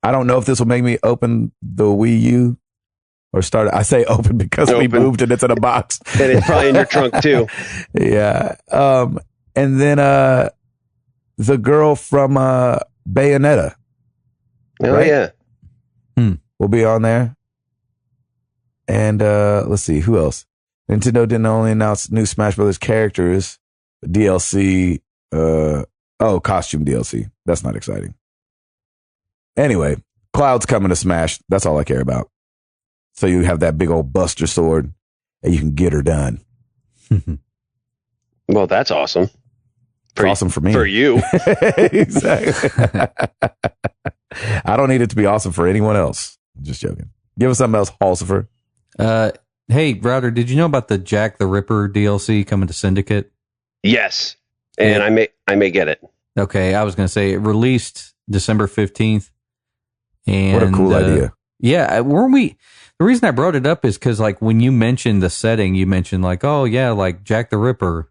I don't know if this will make me open the Wii U or start. I say open because we moved and it's in a box. And it's probably in your trunk too. Yeah. And then the girl from Bayonetta. Oh, right? yeah. Will be on there. And let's see, who else? Nintendo didn't only announce new Smash Brothers characters, DLC, costume DLC. That's not exciting. Anyway, Cloud's coming to Smash. That's all I care about. So you have that big old Buster Sword and you can get her done. Well, that's awesome. It's awesome for me. For you. Exactly. I don't need it to be awesome for anyone else. I'm just joking. Give us something else, Halsifer. Hey, Router, did you know about the Jack the Ripper DLC coming to Syndicate? Yes. And I may get it. Okay, I was going to say it released December 15th. And What a cool idea. Yeah, weren't we? The reason I brought it up is because, like, when you mentioned the setting, you mentioned, like, oh, yeah, like Jack the Ripper.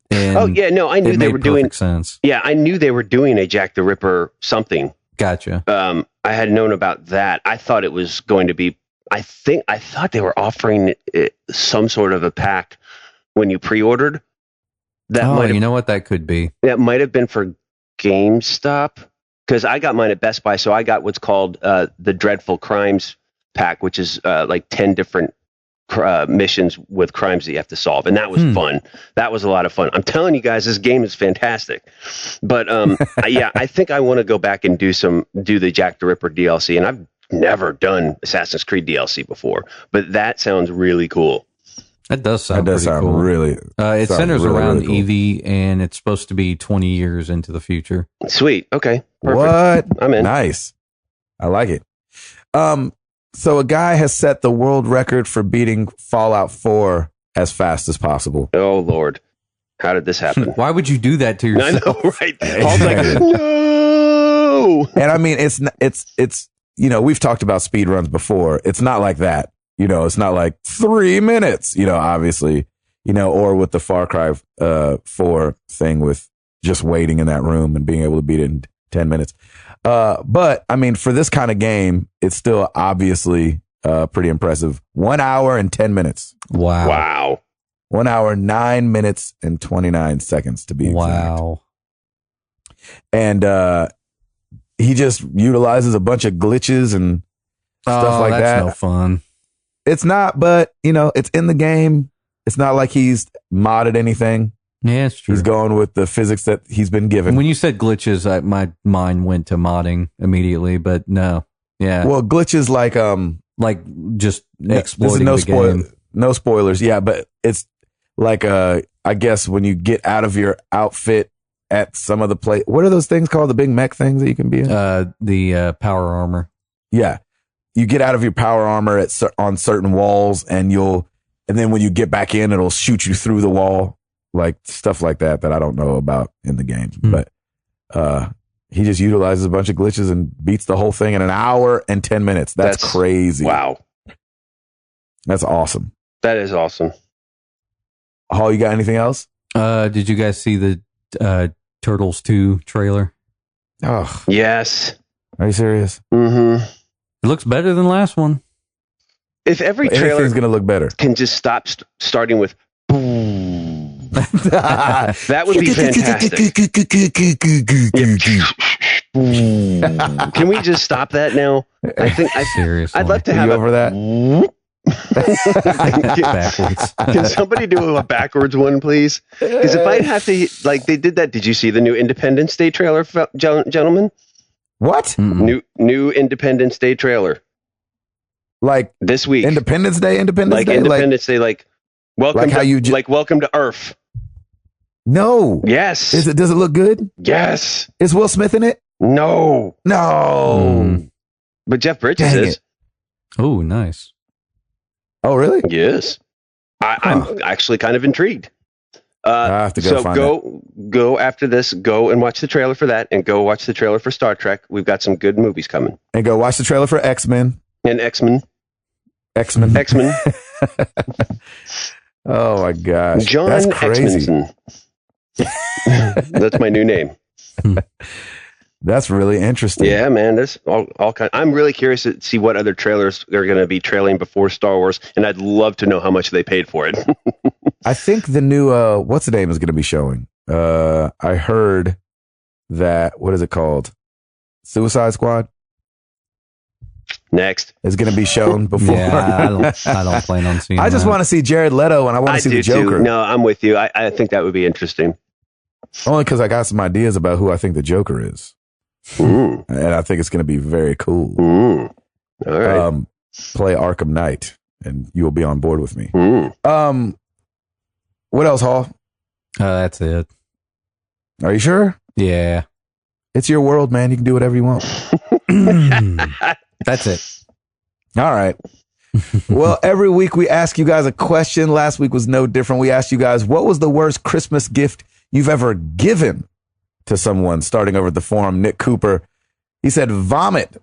And oh, yeah, no, I knew they were doing sense. Yeah, I knew they were doing a Jack the Ripper something. Gotcha. I had known about that. I thought it was going to be, I thought they were offering some sort of a pack when you pre-ordered. You know what that could be? That might have been for GameStop, because I got mine at Best Buy. So I got what's called the Dreadful Crimes pack, which is like 10 different missions with crimes that you have to solve. And that was fun. That was a lot of fun. I'm telling you guys, this game is fantastic. But yeah, I think I want to go back and do the Jack the Ripper DLC. And I've never done Assassin's Creed DLC before, but that sounds really cool. That does sound cool. Really. It centers really, around really cool. Eevee, and it's supposed to be 20 years into the future. Sweet. Okay. Perfect. What? I'm in. Nice. I like it. So a guy has set the world record for beating Fallout 4 as fast as possible. Oh, Lord. How did this happen? Why would you do that to yourself? I know, right? Paul's like, no. And I mean, it's we've talked about speed runs before. It's not like that. It's not like 3 minutes, obviously, or with the Far Cry 4 thing with just waiting in that room and being able to beat it in 10 minutes. But I mean, for this kind of game, it's still obviously pretty impressive. 1 hour and 10 minutes. Wow. 1 hour, 9 minutes and 29 seconds to be exact. Wow. And he just utilizes a bunch of glitches and stuff like that. That's no fun. It's not, but it's in the game. It's not like he's modded anything. Yeah, it's true. He's going with the physics that he's been given. When you said glitches, my mind went to modding immediately, but no. Yeah. Well, glitches like just exploiting the game. No spoilers. Yeah, but it's like I guess when you get out of your outfit at some of the place. What are those things called? The big mech things that you can be in? The power armor. Yeah. You get out of your power armor on certain walls and then when you get back in, it'll shoot you through the wall. Like stuff like that I don't know about in the game. But he just utilizes a bunch of glitches and beats the whole thing in 1 hour and 10 minutes. That's crazy. Wow. That's awesome. That is awesome. Hall, you got anything else? Did you guys see the Turtles 2 trailer? Oh, yes. Are you serious? Mm-hmm. It looks better than the last one. If every trailer is going to look better, can just stop starting with boom, That would be fantastic. Can we just stop that now? Seriously. I'd love to have over that. Backwards. Can somebody do a backwards one, please? Because if I'd have to, like they did that. Did you see the new Independence Day trailer, gentlemen? What? New Independence Day trailer. Like this week, Independence Day, like welcome, like how like welcome to Earth. No. Yes. Does it look good? Yes. Is Will Smith in it? No. But Jeff Bridges is. Oh, nice. Oh, really? Yes. I'm actually kind of intrigued. I have to go find go after this. Go and watch the trailer for that, and go watch the trailer for Star Trek. We've got some good movies coming. And go watch the trailer for X-Men. And X-Men. Oh my gosh, John that's crazy. That's my new name. That's really interesting. Yeah, man. There's all kind. I'm really curious to see what other trailers they're going to be trailing before Star Wars, and I'd love to know how much they paid for it. I think the new what's the name is going to be showing. I heard that, what is it called? Suicide Squad. Next is going to be shown before. Yeah, I don't plan on seeing. I just want to see Jared Leto, and I want to see the Joker. Too. No, I'm with you. I think that would be interesting. Only because I got some ideas about who I think the Joker is. And I think it's going to be very cool. All right. Play Arkham Knight, and you will be on board with me. What else, Hall? That's it. Are you sure? Yeah. It's your world, man. You can do whatever you want. That's it. All right. Well, every week we ask you guys a question. Last week was no different. We asked you guys, what was the worst Christmas gift you've ever given to someone? Starting over at the forum, Nick Cooper, he said vomit.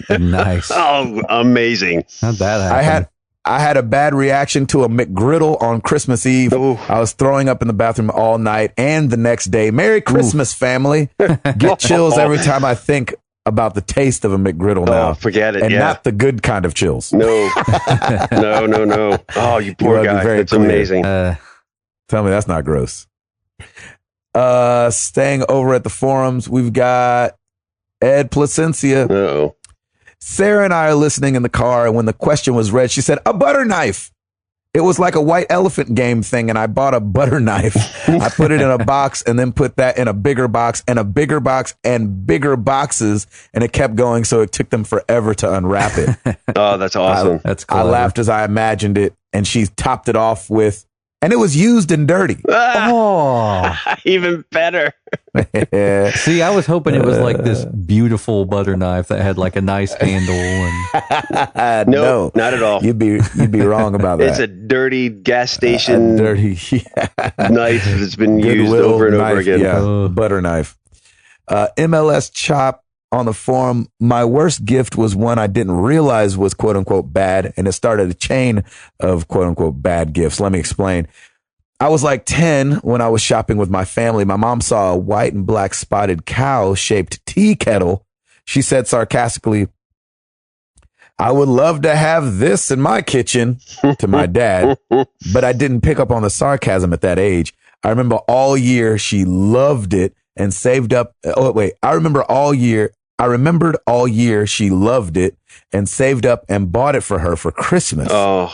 Nice. Oh, amazing. How'd that happen? I had a bad reaction to a McGriddle on Christmas Eve. Ooh. I was throwing up in the bathroom all night and the next day. Merry Christmas, family. Get chills every time I think about the taste of a McGriddle now. Oh, forget it. And not the good kind of chills. No. No. Oh, you poor guy. That's amazing. Tell me that's not gross. Staying over at the forums, we've got Ed Placencia. Uh-oh. Sarah and I are listening in the car, and when the question was read, she said, a butter knife. It was like a white elephant game thing, and I bought a butter knife. I put it in a box and then put that in a bigger box and a bigger box and bigger boxes, and it kept going, so it took them forever to unwrap it. Oh, that's awesome. That's clever. I laughed as I imagined it, and she topped it off with, and it was used and dirty. Oh, even better. See, I was hoping it was like this beautiful butter knife that had like a nice handle. And no, not at all. You'd be wrong about that. It's a dirty gas station dirty knife that's been used over and over again. Yeah, butter knife. MLS Chop on the forum, my worst gift was one I didn't realize was quote unquote bad, and it started a chain of quote unquote bad gifts. Let me explain. I was like 10 when I was shopping with my family. My mom saw a white and black spotted cow shaped tea kettle. She said sarcastically, I would love to have this in my kitchen, to my dad, but I didn't pick up on the sarcasm at that age. I remember all year she loved it and saved up. I remembered all year she loved it and saved up and bought it for her for Christmas. Oh.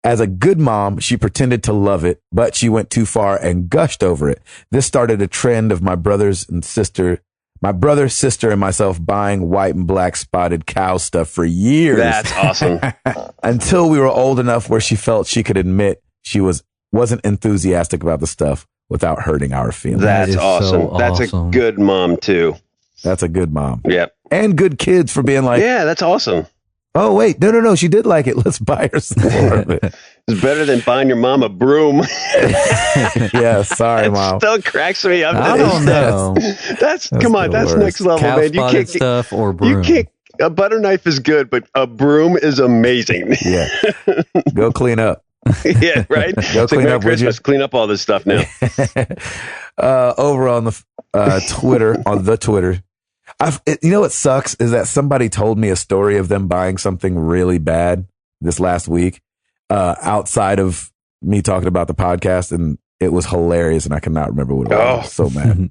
As a good mom, she pretended to love it, but she went too far and gushed over it. This started a trend of my brother, sister, and myself buying white and black spotted cow stuff for years. That's awesome. Until we were old enough where she felt she could admit she wasn't enthusiastic about the stuff without hurting our feelings. That's awesome. So that's awesome. A good mom too. That's a good mom. Yep. And good kids for being like, yeah, that's awesome. Oh, wait, no. She did like it. Let's buy her some more of it. It's better than buying your mom a broom. Yeah, sorry, Mom. Still cracks me up. I don't know. That's come on, that's worst. Next level, Cow man. You can't stuff or broom. You can't. A butter knife is good, but a broom is amazing. Yeah, go clean up. Yeah, right. Go clean up, would you? Clean up all this stuff now. Over on the Twitter, you know what sucks is that somebody told me a story of them buying something really bad this last week, outside of me talking about the podcast, and It was hilarious, and I cannot remember what it was. I was so mad.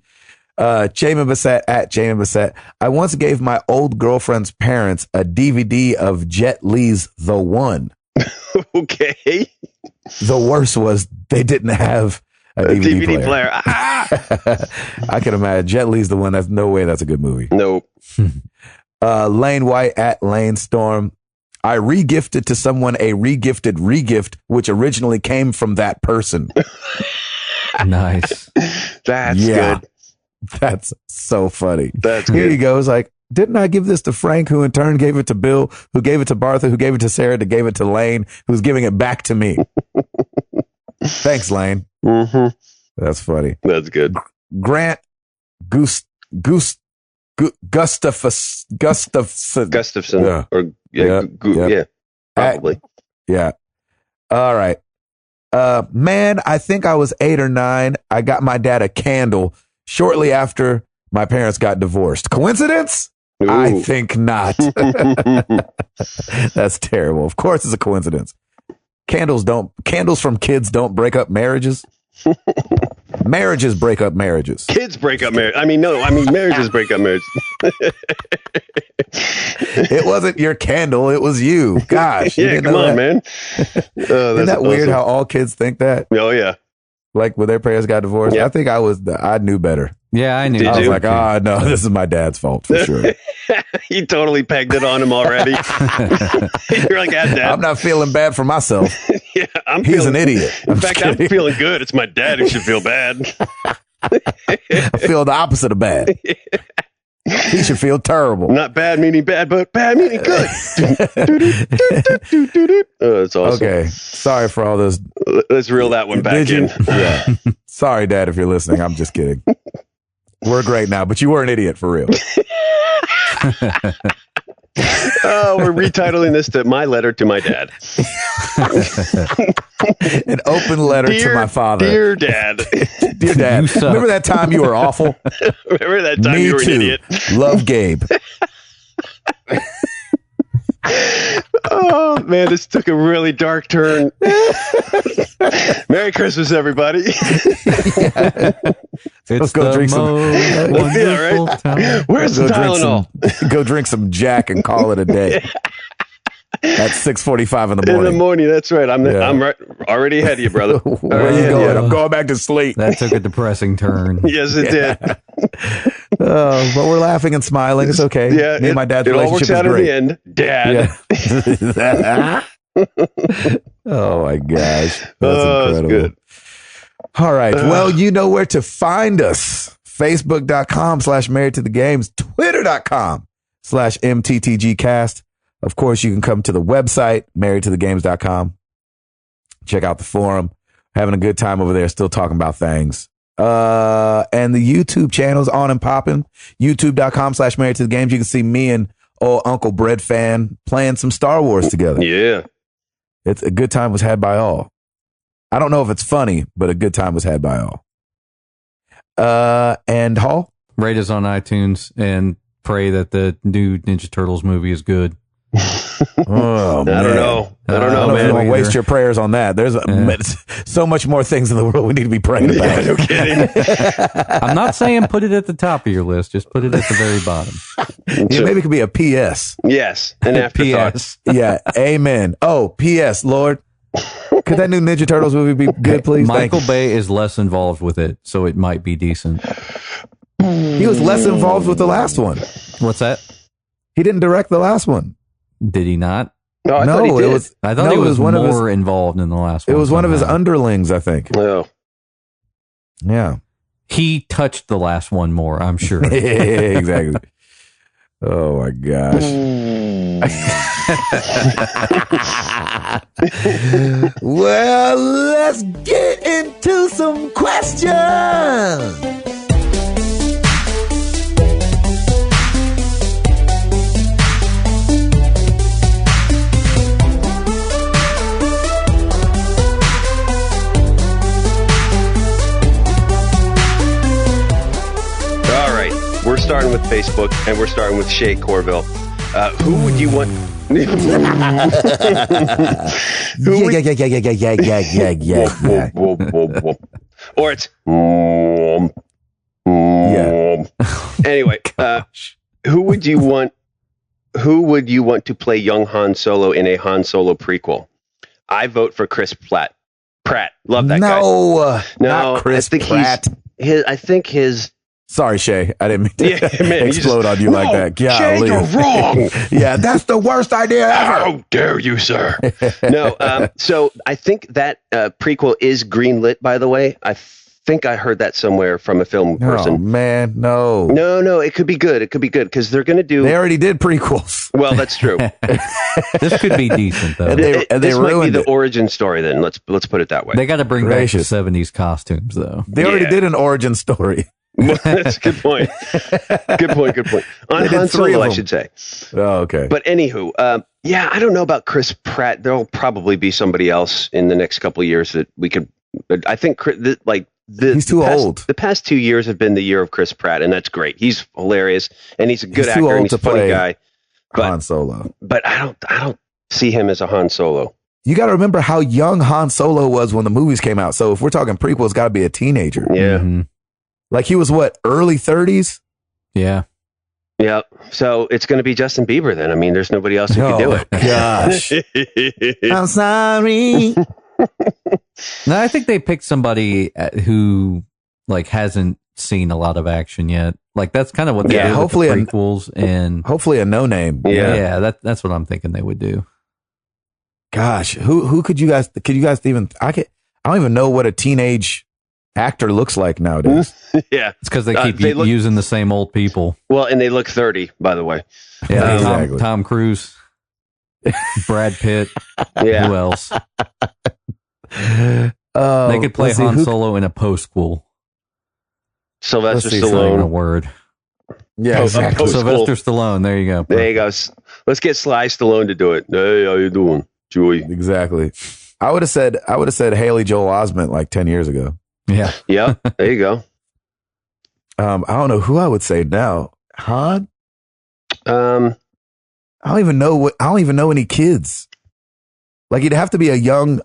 Jamin Bassett at Jamin Bassett. I once gave my old girlfriend's parents a DVD of Jet Li's The One. Okay. The worst was they didn't have a DVD player. I can imagine. Jet Li's The One. That's no way that's a good movie. Nope. Lane White at Lane Storm. I re-gifted to someone a re-gifted re-gift, which originally came from that person. Nice. That's good. That's so funny. That's Here good. he goes. Like, didn't I give this to Frank, who in turn gave it to Bill, who gave it to Bartha, who gave it to Sarah, who gave it to Lane, who's giving it back to me? Thanks, Lane. Mm-hmm. That's funny. That's good. Grant Gustafson. Gustafson. Yeah. Probably. Yeah. All right. Man, I think I was 8 or 9. I got my dad a candle shortly after my parents got divorced. Coincidence? Ooh. I think not. That's terrible. Of course it's a coincidence. Candles from kids don't break up marriages. Marriages break up marriages. Kids break up marriage. Marriages break up marriages. It wasn't your candle. It was you. Gosh. Yeah, come on, man. Isn't that weird how all kids think that? Oh, yeah. Like when their parents got divorced? Yeah. I think I knew better. Yeah, I knew. Did I was you? like, oh, no, this is my dad's fault for sure. He totally pegged it on him already. You're like, Dad. I'm not feeling bad for myself. Yeah, He's an idiot. In fact, I'm feeling good. It's my dad who should feel bad. I feel the opposite of bad. He should feel terrible. Not bad meaning bad, but bad meaning good. Oh, that's awesome. Okay. Sorry for all those. Let's reel that one back in. Yeah. Sorry, Dad, if you're listening. I'm just kidding. We're great now, but you were an idiot for real. Oh, we're retitling this to My Letter to My Dad. An open letter to my father. Dear Dad. Dear Dad, remember that time you were awful? Remember that time Me you were too. an idiot? Love, Gabe. Oh, man, this took a really dark turn. Merry Christmas, everybody. It's go drink some- wonderful time. Where's the Tylenol? Go drink some Jack and call it a day. At 6:45 in the In morning. the morning, that's right. I'm already ahead of you, brother. Where are you going? I'm going back to sleep. That took a depressing turn. Yes, it did. But we're laughing and smiling. It's okay. Yeah, Me and my dad's it all relationship works out is in great. the end. Dad. Yeah. Oh my gosh. That's Oh, incredible. that's good. All right. Well, you know where to find us. Facebook.com/married to the games, Twitter.com/MTTGcast. Of course, you can come to the website, marriedtothegames.com. Check out the forum. Having a good time over there, still talking about things. And the YouTube channel's on and popping. YouTube.com/married to the games. You can see me and old Uncle Bread Fan playing some Star Wars together. Yeah. It's a good time was had by all. I don't know if it's funny, but a good time was had by all. And Hall? Rate us on iTunes and pray that the new Ninja Turtles movie is good. Oh, I don't know. I don't know if you man. want to waste your prayers on that. There's so much more things in the world we need to be praying about. Yeah, no kidding. I'm not saying put it at the top of your list. Just put it at the very bottom. Yeah, maybe it could be a PS. Yes. An afterthought. P.S. Yeah. Amen. Oh, PS, Lord. Could that new Ninja Turtles movie be good, please? Thank Michael Bay is less involved with it, so it might be decent. you. He was less involved with the last one. What's that? He didn't direct the last one. Did he not? No, I thought he did. it was. I thought no, he it was one of his. more involved in the last It one. was one of his somehow. underlings, I think. Oh. Yeah. He touched the last one more, I'm sure. Exactly. Oh my gosh. Well, let's get into some questions. All right. We're starting with Facebook, and we're starting with Shay Corville. Who would you want? Yeah. Whoa. Or it's Yeah. Anyway, who would you want to play young Han Solo in a Han Solo prequel? I vote for Chris Pratt. Love that guy. No, not Chris Pratt. I think his. Sorry, Shay. I didn't mean to man, explode on you like that. Shay, you're wrong. Yeah, that's the worst idea ever. How dare you, sir? No. So I think that prequel is greenlit, by the way. I think I heard that somewhere from a film person. Oh, man, no. No, it could be good. It could be good because they're going to do. They already did prequels. Well, that's true. This could be decent though. This might be the origin story. Then let's put it that way. They got to bring back the '70s costumes though. They already did an origin story. That's a good point. Good point. On Han Solo, I should say. Oh, okay. But anywho, I don't know about Chris Pratt. There'll probably be somebody else in the next couple of years that we could. I think he's too old. The past 2 years have been the year of Chris Pratt, and that's great. He's hilarious, and he's a good actor, and he's a funny guy. But, Han Solo. But I don't see him as a Han Solo. You got to remember how young Han Solo was when the movies came out. So if we're talking prequels, got to be a teenager. Yeah. Mm-hmm. Like he was early 30s? Yeah. Yeah. So it's going to be Justin Bieber then. I mean, there's nobody else who can do it. Gosh. I'm sorry. No, I think they picked somebody who hasn't seen a lot of action yet. Like that's kind of what they did hopefully with the prequels, and hopefully a no name. Yeah, that's what I'm thinking they would do. Gosh, who could you guys even? I don't even know what a teenage actor looks like nowadays. Yeah, it's because they keep using the same old people. Well, and they look 30, by the way. Yeah, exactly. Tom Cruise, Brad Pitt. Yeah, who else? They could play Han Solo in a postquel. Sylvester Stallone. A word. Yeah, exactly. Sylvester Stallone. There you go. There you go. Let's get Sly Stallone to do it. Hey, how you doing, Joey? Exactly. I would have said Haley Joel Osment like 10 years ago. Yeah. Yeah. There you go. I don't know who I would say now. Han? I don't even know any kids. Like he'd have to be a young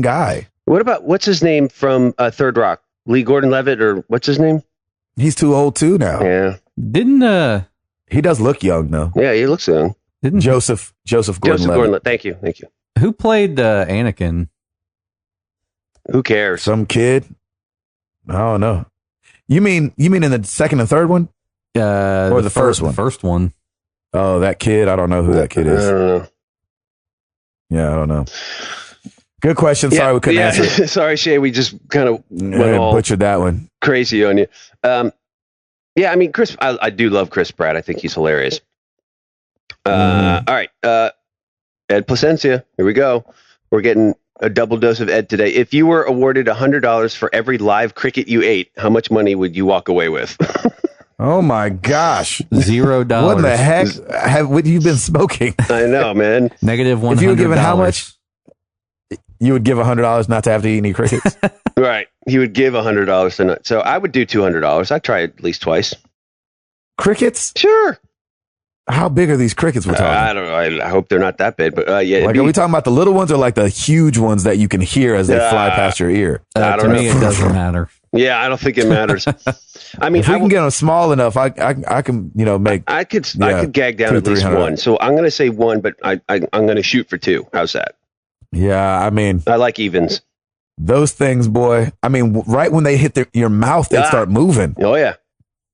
guy. What's his name from Third Rock? Lee Gordon-Levitt, or what's his name? He's too old too now. Yeah. Didn't he does look young though. Yeah, he looks young. Didn't Joseph Gordon-Levitt. Thank you. Who played Anakin? Who cares? Some kid. I don't know. You mean in the second and third one? Or the first one? The first one. Oh, that kid. I don't know who that kid is. I don't know. Yeah, I don't know. Good question. Sorry we couldn't answer it. Sorry, Shay. We just kind of butchered that one. Crazy on you. I mean, Chris. I do love Chris Pratt. I think he's hilarious. All right, Ed Placencia. Here we go. We're getting a double dose of Ed today. If you were awarded $100 for every live cricket you ate, how much money would you walk away with? Oh my gosh. $0. What the heck have you been smoking? I know, man. -$100. If you were given how much? You would give $100 not to have to eat any crickets? Right. He would give $100 to not. So I would do $200. I'd try it at least twice. Crickets? Sure. How big are these crickets we're talking? I don't know. I hope they're not that big, but yeah. Like, are we talking about the little ones or like the huge ones that you can hear as they fly past your ear? To me, it doesn't matter. Yeah, I don't think it matters. I mean, if we can get them small enough, I can, make. I could gag down at least one. So I'm going to say one, but I'm going to shoot for two. How's that? Yeah, I mean, I like evens. Those things, boy. I mean, right when they hit your mouth, they start moving. Oh yeah,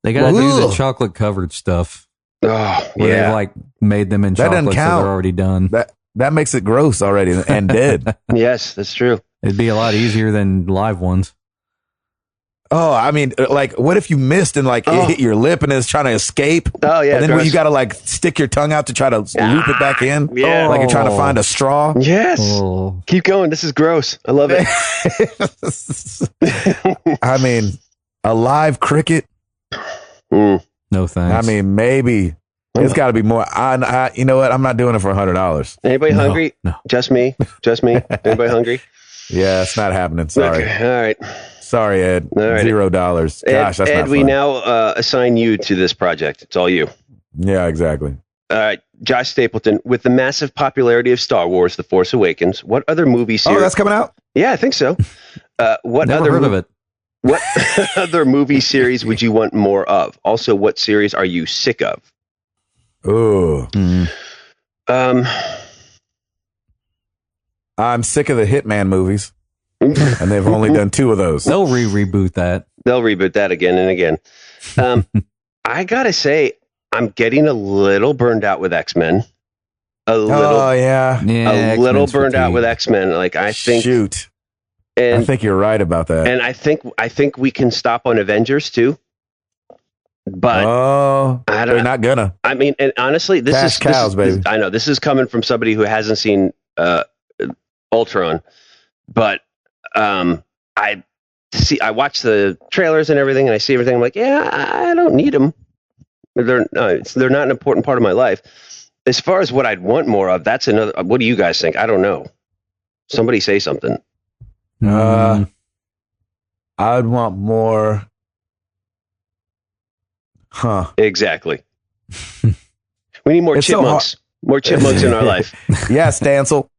they got to do the chocolate covered stuff. Oh yeah, they've made them in chocolate, so they're already done. That makes it gross already and dead. Yes, that's true. It'd be a lot easier than live ones. Oh, I mean, like, what if you missed and it hit your lip and it's trying to escape? Oh, yeah. And then you got to stick your tongue out to try to loop it back in. Yeah. Like you're trying to find a straw. Yes. Oh. Keep going. This is gross. I love it. I mean, a live cricket. No thanks. I mean, maybe. It's got to be more. You know what? I'm not doing it for $100. Anybody hungry? No. Just me. Anybody hungry? Yeah, it's not happening. Sorry. Okay. All right. Sorry, Ed. All right. $0. Gosh, that's not fun. Ed, we now assign you to this project. It's all you. Yeah, exactly. All right. Josh Stapleton, with the massive popularity of Star Wars: The Force Awakens, what other movie series? Oh, that's coming out? Yeah, I think so. What Never other heard of it. What other movie series would you want more of? Also, what series are you sick of? Oh, I'm sick of the Hitman movies, and they've only done 2 of those. They'll reboot that. They'll reboot that again and again. I gotta say, I'm getting a little burned out with X-Men. A little burned out with X-Men. Like I think, I think you're right about that. And I think we can stop on Avengers too. But they're not gonna. I mean, and honestly, this is baby. I know this is coming from somebody who hasn't seen Ultron, but I watch the trailers and everything, and I see everything. I'm like, yeah, I don't need them. They're not an important part of my life. As far as what I'd want more of, that's another. What do you guys think? I don't know. Somebody say something. I'd want more. Huh. Exactly. We need more chipmunks. More chipmunks in our life. Yeah, Stancil.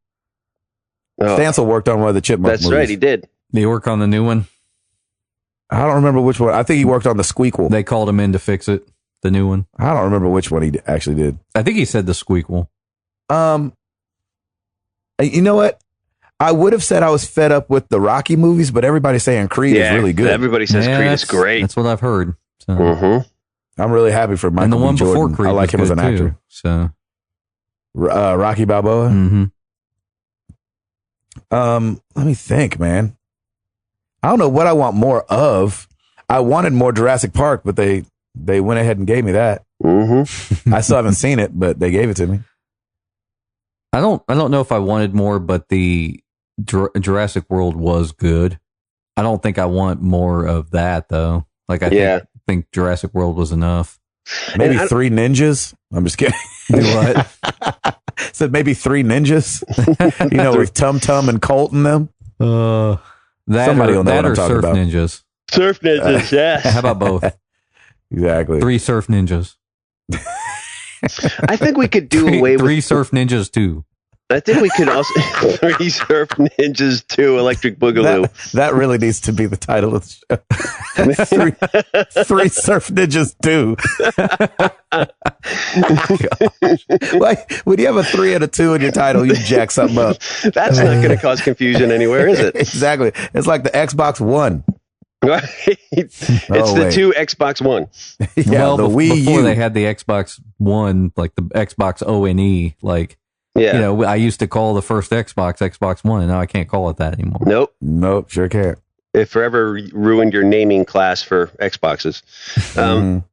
Stancil worked on one of the chipmunk movies. That's right, he did. Did he work on the new one? I don't remember which one. I think he worked on the Squeakquel. They called him in to fix it. The new one. I don't remember which one he actually did. I think he said the Squeakquel. You know what? I would have said I was fed up with the Rocky movies, but everybody's saying Creed is really good. Everybody says Creed is great. That's what I've heard. So. Mm-hmm. I'm really happy for Michael and the one B. Jordan. Before Creed I like him as an actor. Too, so Rocky Balboa. Mm-hmm. Let me think, man. I don't know what I want more of. I wanted more Jurassic Park, but they went ahead and gave me that. Mm-hmm. I still haven't seen it, but they gave it to me. I don't know if I wanted more, but the Jurassic World was good. I don't think I want more of that though. Like I think Jurassic World was enough. Maybe 3 ninjas. I'm just kidding. Do what? Said maybe 3 ninjas. With Tum Tum and Colt in them. Somebody will know what I'm talking about. Ninjas. Surf ninjas, yes. How about both? Exactly. 3 surf ninjas. I think we could do away with 3 surf ninjas too. I think we could also 3 surf ninjas 2 electric boogaloo. That really needs to be the title of the show. 3 surf ninjas 2. Why when you have a 3 and a 2 in your title, you jack something up. That's not going to cause confusion anywhere, is it? Exactly. It's like the Xbox One. Right. It's the 2 Xbox One. Yeah, the Wii before U. they had the Xbox One, like the Xbox ONE, like I used to call the first Xbox One, and now I can't call it that anymore. Nope, sure can't. It forever ruined your naming class for Xboxes.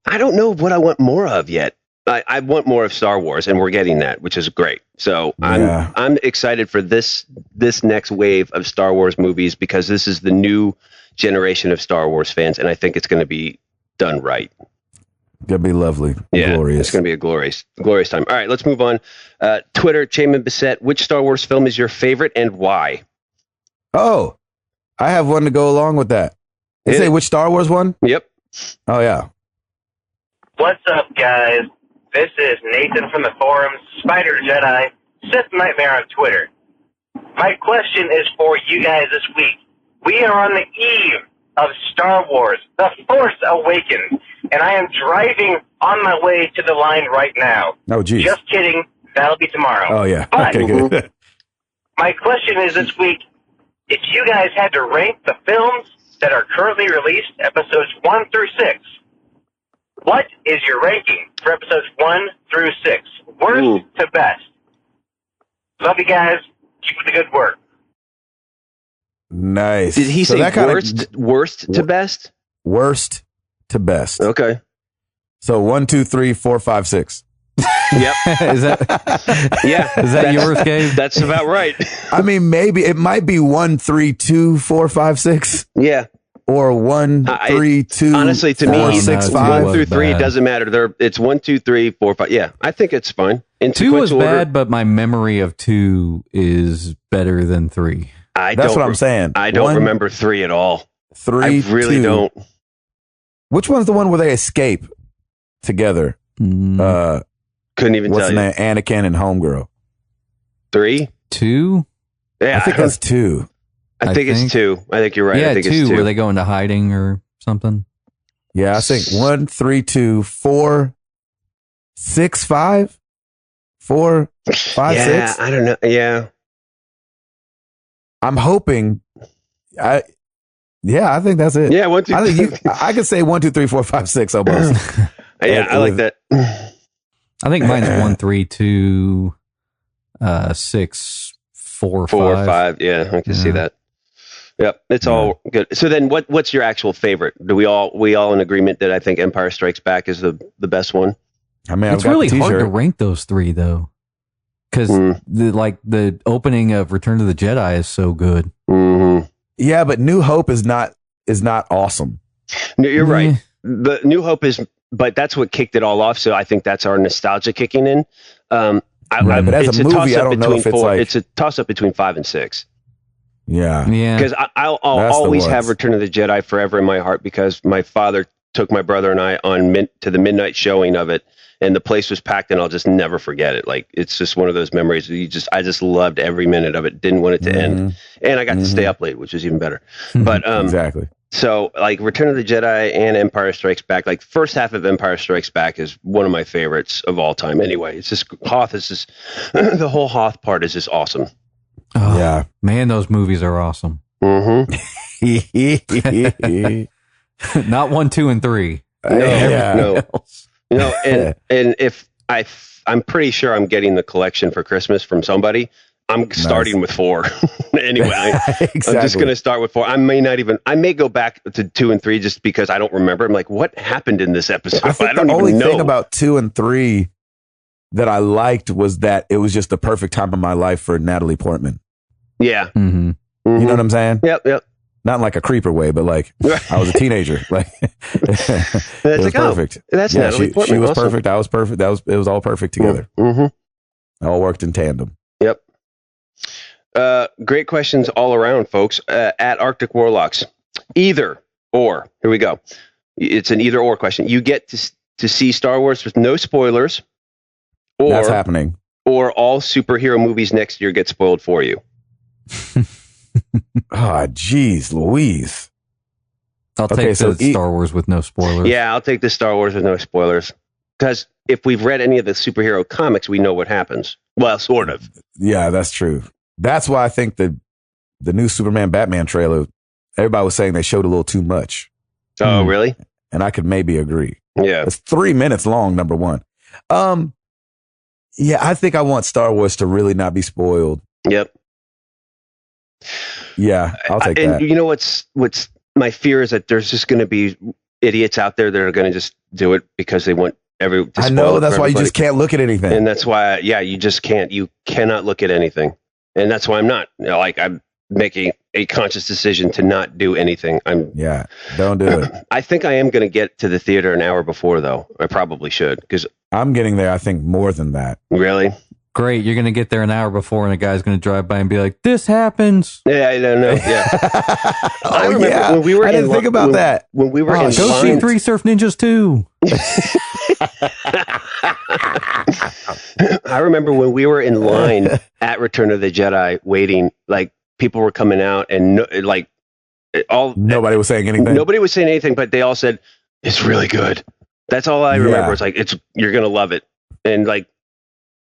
I don't know what I want more of yet. I want more of Star Wars, and we're getting that, which is great. So I'm excited for this next wave of Star Wars movies because this is the new generation of Star Wars fans, and I think it's going to be done right. Gonna be lovely. Glorious. It's gonna be a glorious time. All right, let's move on. Twitter, Chaman Bissett, which Star Wars film is your favorite and why? Oh, I have one to go along with that. They say which Star Wars one? Yep. Oh yeah. What's up, guys? This is Nathan from the forums, Spider Jedi, Sith Nightmare on Twitter. My question is for you guys this week. We are on the eve of Star Wars, The Force Awakens, and I am driving on my way to the line right now. Oh, geez. Just kidding. That'll be tomorrow. Oh, yeah. But okay, good. My question is this week, if you guys had to rank the films that are currently released, episodes 1 through 6, what is your ranking for episodes 1 through 6? Worst to best. Love you guys. Keep up the good work. Nice. Did he say worst to best? Worst to best. Okay. So 1, 2, 3, 4, 5, 6. Yep. Is that yours, Gabe? That's about right. I mean, maybe it might be 1, 3, 2, 4, 5, 6. Yeah. Or 1, 3, 2. Honestly, to 4, me, 6, 5. 1 through 3 doesn't matter. It's 1, 2, 3, 4, 5. Yeah, I think it's fine. In 2 was order. bad, but my memory of 2 is better than 3. That's what I'm saying. I don't remember 3 at all. 3, I really 2. don't. Which one's the one where they escape together? Couldn't even what's tell the you. name? Anakin and Homegirl. 3? 2? Yeah, I think that's 2. I think it's 2. I think you're right. Yeah, I think 2, it's 2. where they go into hiding or something. Yeah, I think 1, 3, 2, 4, 6, 5, 4, 5, yeah, 6. I don't know. Yeah. I'm hoping. I think that's it. Yeah, 1, 2. I think I could say 1, 2, 3, 4, 5, 6 almost. Yeah, I like that. I think mine's 1, 3, 2, 6, 4, 4, 5. 5. Yeah, I can see that. Yep, it's all good. So then, what's your actual favorite? Do we all in agreement that I think Empire Strikes Back is the best one? I mean, It's really hard to rank those 3 though, because the opening of Return of the Jedi is so good. Mm-hmm. Yeah, but New Hope is not awesome. No, you're right. The New Hope is, but that's what kicked it all off. So I think that's our nostalgia kicking in. But as a movie, I don't know if it's it's a toss up between 5 and 6. Yeah. Because I'll always have Return of the Jedi forever in my heart, because my father took my brother and I to the midnight showing of it, and the place was packed, and I'll just never forget it. Like, it's just one of those memories. I just loved every minute of it. Didn't want it to end, and I got to stay up late, which was even better. But exactly. So, like, Return of the Jedi and Empire Strikes Back, like, first half of Empire Strikes Back is one of my favorites of all time. Anyway, it's just Hoth is just the whole Hoth part is just awesome. Oh, yeah, man, those movies are awesome. Mm-hmm. Not 1, 2, and 3. No. And if I'm pretty sure I'm getting the collection for Christmas from somebody. I'm starting with 4 anyway. Exactly. I'm just going to start with 4. I may go back to 2 and 3 just because I don't remember. I'm like, what happened in this episode? I think don't the even only know. thing about 2 and 3 that I liked was that it was just the perfect time of my life for Natalie Portman. Yeah. Mm-hmm. Mm-hmm. You know what I'm saying? Yep. Not in like a creeper way, but like I was a teenager. Like it was perfect. That's Natalie Portman. She was awesome. perfect. I was perfect. It was all perfect together. Mm-hmm. It all worked in tandem. Yep. Great questions all around, folks. At Arctic Warlocks, either or. Here we go. It's an either or question. You get to see Star Wars with no spoilers, or that's happening. Or all superhero movies next year get spoiled for you. Oh, geez, Louise. I'll take Star Wars with no spoilers. Yeah, I'll take the Star Wars with no spoilers. Because if we've read any of the superhero comics, we know what happens. Well, sort of. Yeah, that's true. That's why I think the new Superman Batman trailer, everybody was saying they showed a little too much. Oh, really? And I could maybe agree. Yeah. It's 3 minutes long, number one. Yeah, I think I want Star Wars to really not be spoiled. Yep. Yeah, I'll take that. And you know what's my fear is that there's just going to be idiots out there that are going to just do it because they want I know, that's why you just can't look at anything. And that's why, you just can't. You cannot look at anything. And that's why I'm not. I'm making a conscious decision to not do anything. Don't do it. I think I am going to get to the theater an hour before, though. I probably should, because I'm getting there, I think, more than that. Really? Great. You're going to get there an hour before, and a guy's going to drive by and be like, this happens. Yeah, I don't know. Yeah. I remember when we were I didn't think about that. When we were in go see 3 Surf Ninjas 2. I remember when we were in line at Return of the Jedi waiting, like, people were coming out and nobody was saying anything. Nobody was saying anything, but they all said, it's really good. That's all I remember. It's like, you're going to love it. And like,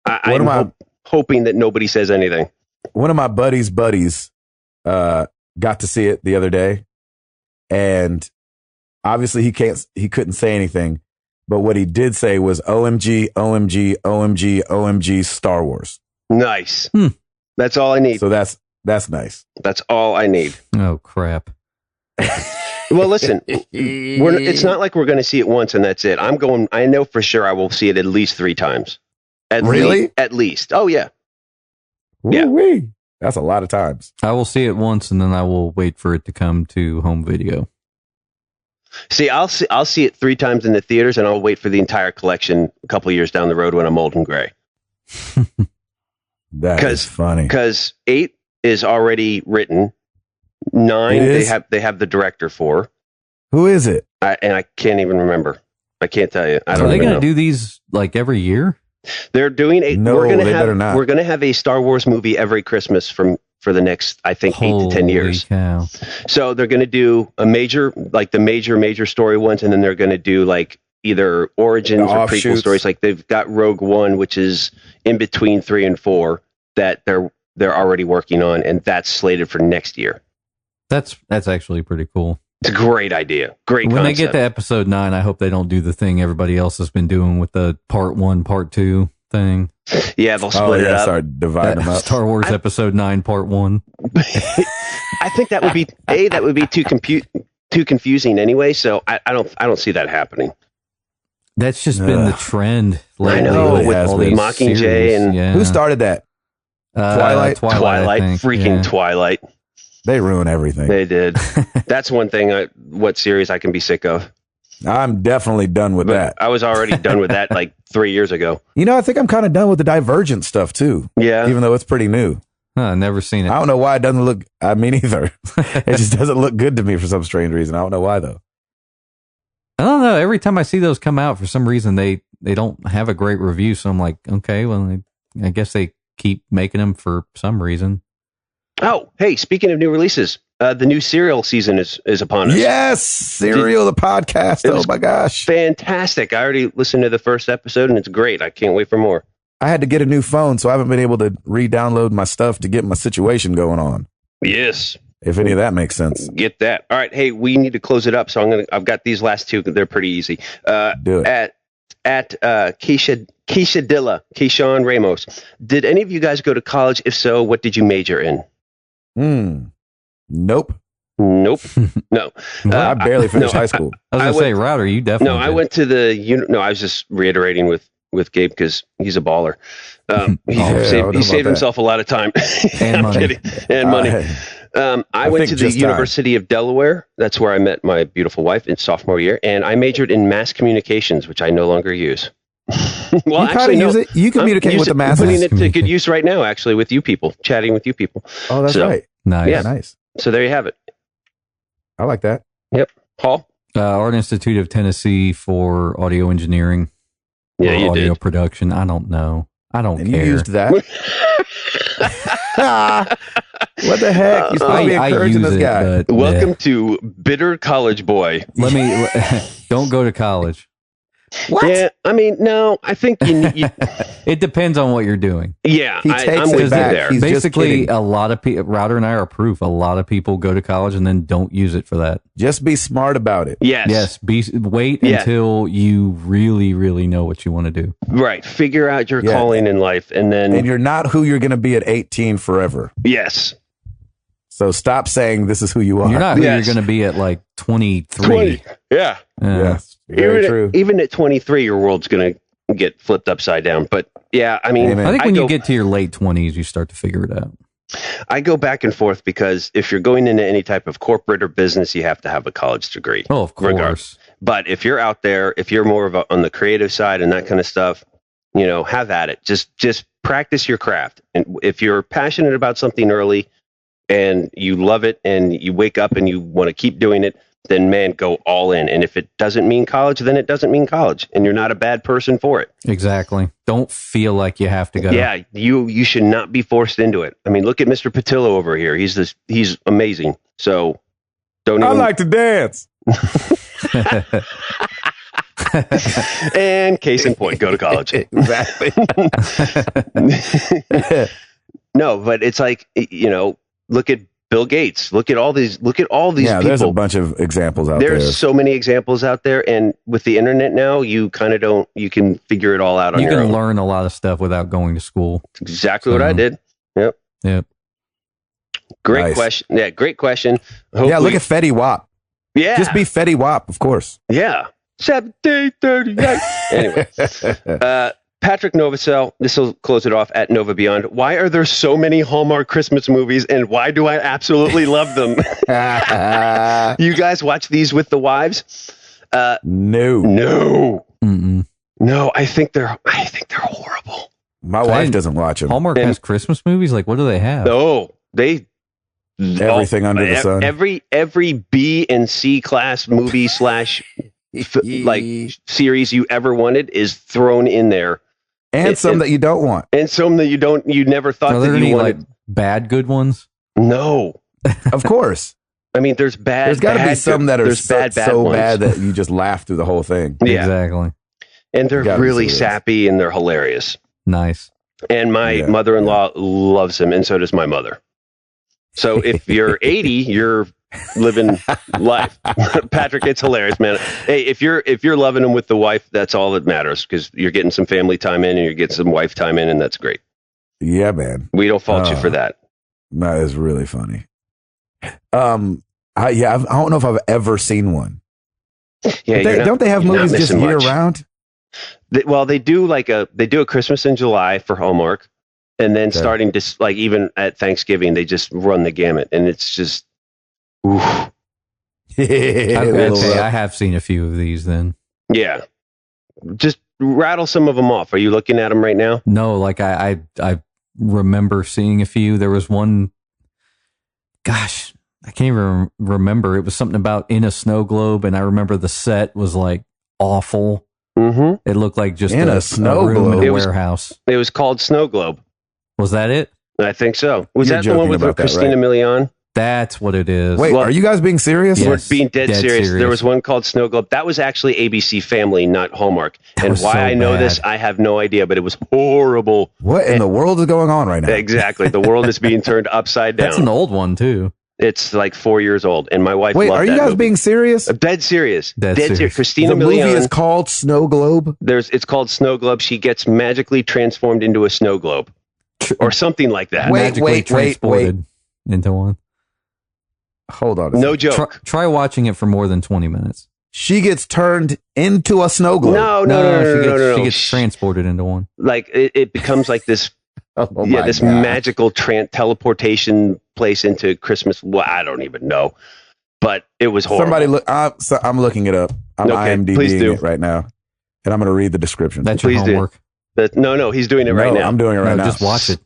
I'm hoping that nobody says anything. One of my buddies got to see it the other day, and obviously he couldn't say anything, but what he did say was OMG, OMG, OMG, OMG, Star Wars. Nice. That's all I need. So that's nice. That's all I need. Oh, crap. Well, listen, it's not like we're going to see it once and that's it. I know for sure I will see it at least 3 times. Really? At least. Oh, yeah. Woo-wee. That's a lot of times. I will see it once, and then I will wait for it to come to home video. See, I'll see it 3 times in the theaters, and I'll wait for the entire collection a couple of years down the road when I'm old and gray. That is funny. Because 8 is already written. 9 they have the director for. Who is it? And I can't even remember. I can't tell you. Are they going to do these like every year? They're doing No, they better not. We're going to have a Star Wars movie every Christmas from for the next, I think, 8 to 10 years. Cow. So they're going to do the major story ones, and then they're going to do like either origins or prequel stories. Like they've got Rogue One, which is in between 3 and 4 that they're already working on, and that's slated for next year. That's actually pretty cool. It's a great idea. Great When concept. they get to episode 9, I hope they don't do the thing everybody else has been doing with the part 1, part 2 thing. Yeah, they'll split it up. Start dividing them up. Star Wars episode 9, part 1. I think that would be too confusing anyway. So I don't see that happening. That's just been the trend lately. I know, with all these Mockingjay series. and who started that? Twilight, freaking Twilight. They ruin everything. They did. That's one thing. What series I can be sick of. I'm definitely done with that. I was already done with that like 3 years ago. You know, I think I'm kind of done with the Divergent stuff too. Yeah, even though it's pretty new. Never seen it. I don't know why it doesn't look. I mean, either it just doesn't look good to me for some strange reason. I don't know why though. I don't know. Every time I see those come out, for some reason they don't have a great review. So I'm like, okay, well, I guess they keep making them for some reason. Oh, hey, speaking of new releases, the new Serial season is upon us. Yes, Serial, the podcast. Oh my gosh, fantastic! I already listened to the first episode, and it's great. I can't wait for more. I had to get a new phone, so I haven't been able to re-download my stuff to get my situation going on. Yes. If any of that makes sense. Get that. All right. Hey, we need to close it up. So I've got these last two. They're pretty easy. Do it. At Keishawn Ramos. Did any of you guys go to college? If so, what did you major in? Nope. Nope. No. I barely finished high school. I was going to say, Router, you definitely I went to I was just reiterating with Gabe because he's a baller. He saved himself a lot of time and money. And money. I went to the University of Delaware. That's where I met my beautiful wife in sophomore year, and I majored in mass communications, which I no longer use. Well, you actually, use it. You communicate with the masses. I'm putting it to good use right now, actually, with you people, chatting with you people. Oh, that's right. Nice. Yeah. Nice. So there you have it. I like that. Yep. Paul? Art Institute of Tennessee for audio engineering. Yeah, you audio did. production. I don't know. I don't care. You used that. What the heck? You're supposed to be encouraging this guy. Welcome to Bitter College Boy. Don't go to college. What? Yeah, I mean, no, I think you it depends on what you're doing. Yeah, he takes it back. There. He's basically a lot of people. Router and I are proof. A lot of people go to college and then don't use it for that. Just be smart about it. Yes. Wait until you really, really know what you want to do. Right. Figure out your calling in life, and you're not who you're going to be at 18 forever. Yes. So stop saying this is who you are. You're not who you're going to be at like 23. 20. Yeah. Yes. Very true. Even at 23, your world's going to get flipped upside down. But yeah, I mean, I think when you get to your late 20s, you start to figure it out. I go back and forth because if you're going into any type of corporate or business, you have to have a college degree. Oh, of course. Regardless. But if you're out there, if you're more of on the creative side and that kind of stuff, have at it. Just practice your craft. And if you're passionate about something early and you love it and you wake up and you want to keep doing it, then man, go all in. And if it doesn't mean college, then it doesn't mean college, and you're not a bad person for it. Exactly. Don't feel like you have to go. Yeah, you should not be forced into it. I mean, look at Mr. Patillo over here. He's amazing. So don't. I like to dance. And case in point, go to college. Exactly. No, but it's like look at Bill Gates. Look at all these people. There's a bunch of examples out there. There's so many examples out there, and with the internet now, you can figure it all out on your own. You can learn a lot of stuff without going to school. That's exactly what I did. Yep. Great question. Yeah, great question. Hopefully, look at Fetty Wap. Yeah. Just be Fetty Wap, of course. Yeah. 1738. Anyway. Patrick Novacell, this will close it off at Nova Beyond. Why are there so many Hallmark Christmas movies, and why do I absolutely love them? You guys watch these with the wives? No. Mm-mm. No, I think they're horrible. My wife doesn't watch them. Hallmark has Christmas movies? Like, what do they have? Oh, everything under the sun. Every B and C class movie / like series you ever wanted is thrown in there. And some that you don't want. And some that you never thought Are there that you any wanted. like bad good ones? No. Of course. I mean, there's bad. There's got to be some that are bad so ones. bad that you just laugh through the whole thing. Yeah. Exactly. And they're really sappy and they're hilarious. Nice. And my mother-in-law loves him, and so does my mother. So if you're 80, you're living life. Patrick, it's hilarious, man. Hey, if you're loving him with the wife, that's all that matters, because you're getting some family time in and you're getting some wife time in, and that's great. Yeah, man. We don't fault you for that. That is really funny. I don't know if I've ever seen one. Yeah, don't they have movies just year round? They do a Christmas in July for Hallmark, and then starting to like even at Thanksgiving they just run the gamut, and it's just. Oof. I have seen a few of these. Then yeah, just rattle some of them off. Are you looking at them right now? No, like I remember seeing a few. There was one. Gosh, I can't even remember. It was something about in a snow globe, and I remember the set was like awful. Mm-hmm. It looked like just in a snow room globe. in a warehouse. It was called Snow Globe. Was that it? I think so. Was You're that the one with Christina Milian? That's what it is. Wait, are you guys being serious? We're being dead serious. There was one called Snow Globe. That was actually ABC Family, not Hallmark. And why I know this, I have no idea, but it was horrible. What in the world is going on right now? Exactly. The world is being turned upside down. That's an old one, too. It's like 4 years old, and my wife Wait, loved are you that guys movie. being serious? Dead serious. Dead serious. Christina the Milian. movie is called Snow Globe? It's called Snow Globe. She gets magically transformed into a snow globe. Or something like that. Magically transported into one. Hold on. No joke. Try watching it for more than 20 minutes. She gets turned into a snow globe. No. She gets transported into one. Like it becomes like this. This God. magical teleportation place into Christmas. Well, I don't even know, but it was horrible. Somebody look. I'm looking it up. I'm IMDbing it right now, and I'm going to read the description. That's your homework. No, he's doing it right now. I'm doing it right now. Just watch it.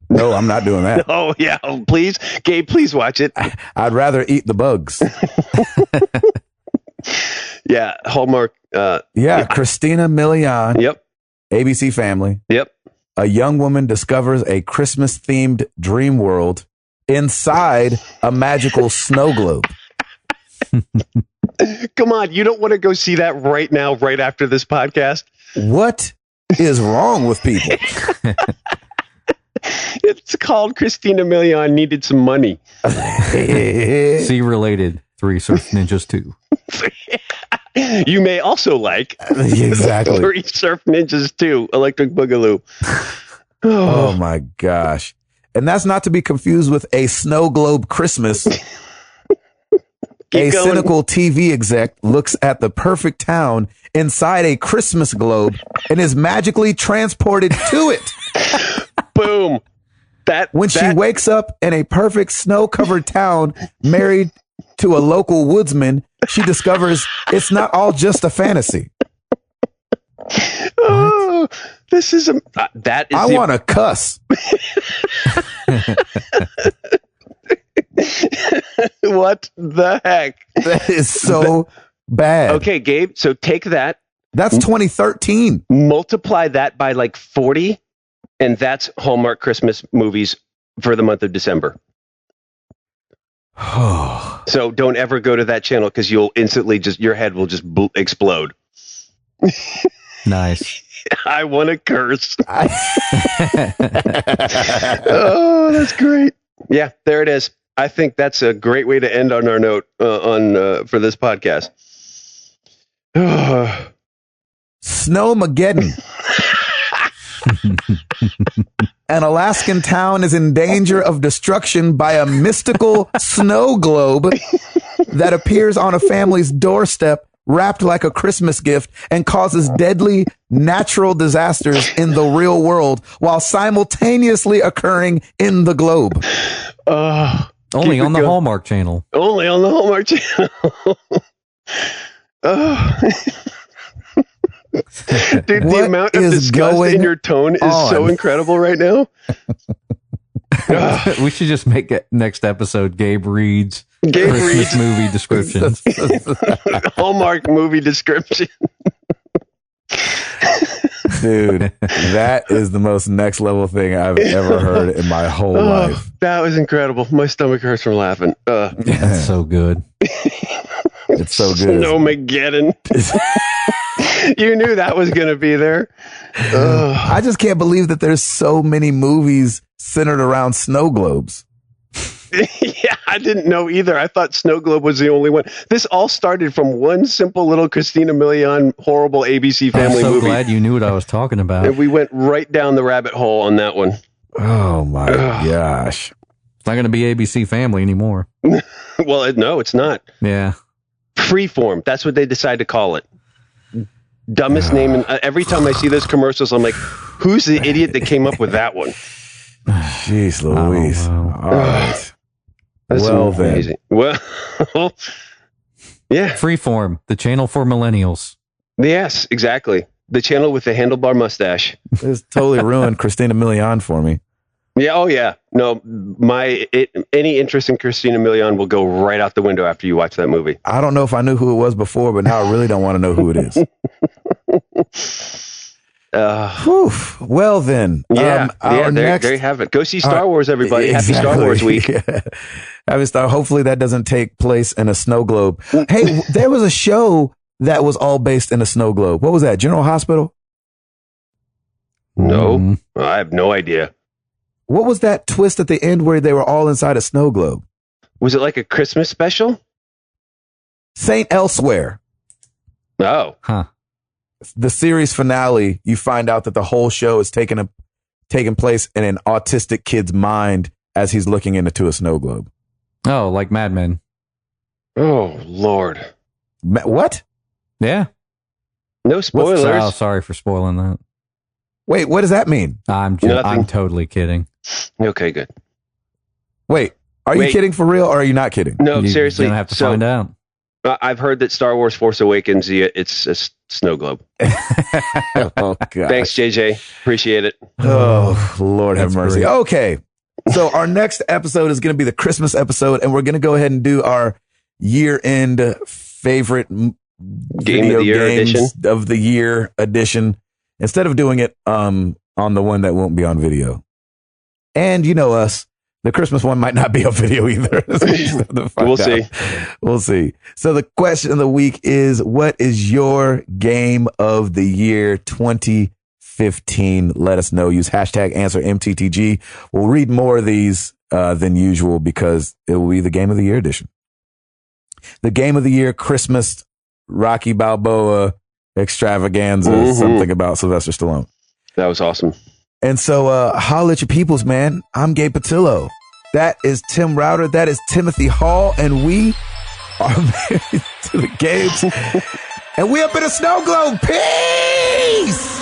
No, I'm not doing that. Oh yeah, please, Gabe, please watch it. I'd rather eat the bugs. Yeah, Hallmark. Christina Milian. Yep. ABC Family. Yep. A young woman discovers a Christmas-themed dream world inside a magical snow globe. Come on, you don't want to go see that right now, right after this podcast? What is wrong with people? It's called Christina Milian Needed Some Money. See related 3 Surf Ninjas 2. You may also like Exactly 3 Surf Ninjas 2 Electric Boogaloo. Oh my gosh. And that's not to be confused with a snow globe Christmas. A cynical TV exec looks at the perfect town inside a Christmas globe and is magically transported to it. Boom. She wakes up in a perfect snow-covered town married to a local woodsman, she discovers it's not all just a fantasy. Oh, this is I want to cuss. What the heck? That is so bad. Okay, Gabe, so take that. That's 2013. Multiply that by like 40, and that's Hallmark Christmas movies for the month of December. So don't ever go to that channel, because you'll instantly your head will just explode. Nice. I want to curse. Oh, that's great. Yeah, there it is. I think that's a great way to end on our note for this podcast. Snowmageddon. An Alaskan town is in danger of destruction by a mystical snow globe that appears on a family's doorstep wrapped like a Christmas gift and causes deadly natural disasters in the real world while simultaneously occurring in the globe. Only on the Hallmark Channel. Only on the Hallmark Channel. Dude, the amount of disgust in your tone is so incredible right now. We should just make it next episode. Gabe reads movie descriptions. Hallmark movie description. Dude, that is the most next level thing I've ever heard in my whole life. That was incredible. My stomach hurts from laughing. That's so good. It's so good. Snowmageddon. You knew that was going to be there. I just can't believe that there's so many movies centered around snow globes. Yeah, I didn't know either. I thought Snow Globe was the only one. This all started from one simple little Christina Milian horrible ABC Family I'm so movie. glad you knew what I was talking about. And we went right down the rabbit hole on that one. Oh my gosh. It's not going to be ABC Family anymore. Well, no, it's not. Yeah. Freeform. That's what they decided to call it. Dumbest name. And every time I see those commercials, I'm like, who's the idiot that came up with that one? Jeez Louise. All right. That's amazing. Well, yeah. Freeform, the channel for millennials. Yes, exactly. The channel with the handlebar mustache. This totally ruined Christina Milian for me. Yeah. Oh, yeah. No, any interest in Christina Milian will go right out the window after you watch that movie. I don't know if I knew who it was before, but now I really don't want to know who it is. Well, then. There you have it. Go see Star Wars, everybody. Exactly. Happy Star Wars week. Hopefully that doesn't take place in a snow globe. Hey, there was a show that was all based in a snow globe. What was that? General Hospital? No, I have no idea. What was that twist at the end where they were all inside a snow globe? Was it like a Christmas special? Saint Elsewhere. Oh. Huh. The series finale, you find out that the whole show is taking place in an autistic kid's mind as he's looking into a snow globe. Oh, like Mad Men. Oh, Lord. What? Yeah. No spoilers. Oh, sorry for spoiling that. Wait, what does that mean? I'm totally kidding. Okay, good. Wait, are you kidding for real or are you not kidding? No, seriously. You're going to have to find out. I've heard that Star Wars Force Awakens, it's a snow globe. Oh, God. Thanks, JJ. Appreciate it. Oh, Lord have mercy. Great. Okay. So our next episode is going to be the Christmas episode, and we're going to go ahead and do our year-end favorite Game video of the Year games edition. of the year edition, instead of doing it on the one that won't be on video. And you know us. The Christmas one might not be on video either. We'll see. We'll see. So the question of the week is, what is your game of the year 2015? Let us know. Use hashtag answer MTTG. We'll read more of these than usual because it will be the game of the year edition. The game of the year Christmas Rocky Balboa extravaganza, something about Sylvester Stallone. That was awesome. And so, holla at your peoples, man. I'm Gabe Patillo. That is Tim Router. That is Timothy Hall. And we are married to the Gabes. And we up in a snow globe. Peace!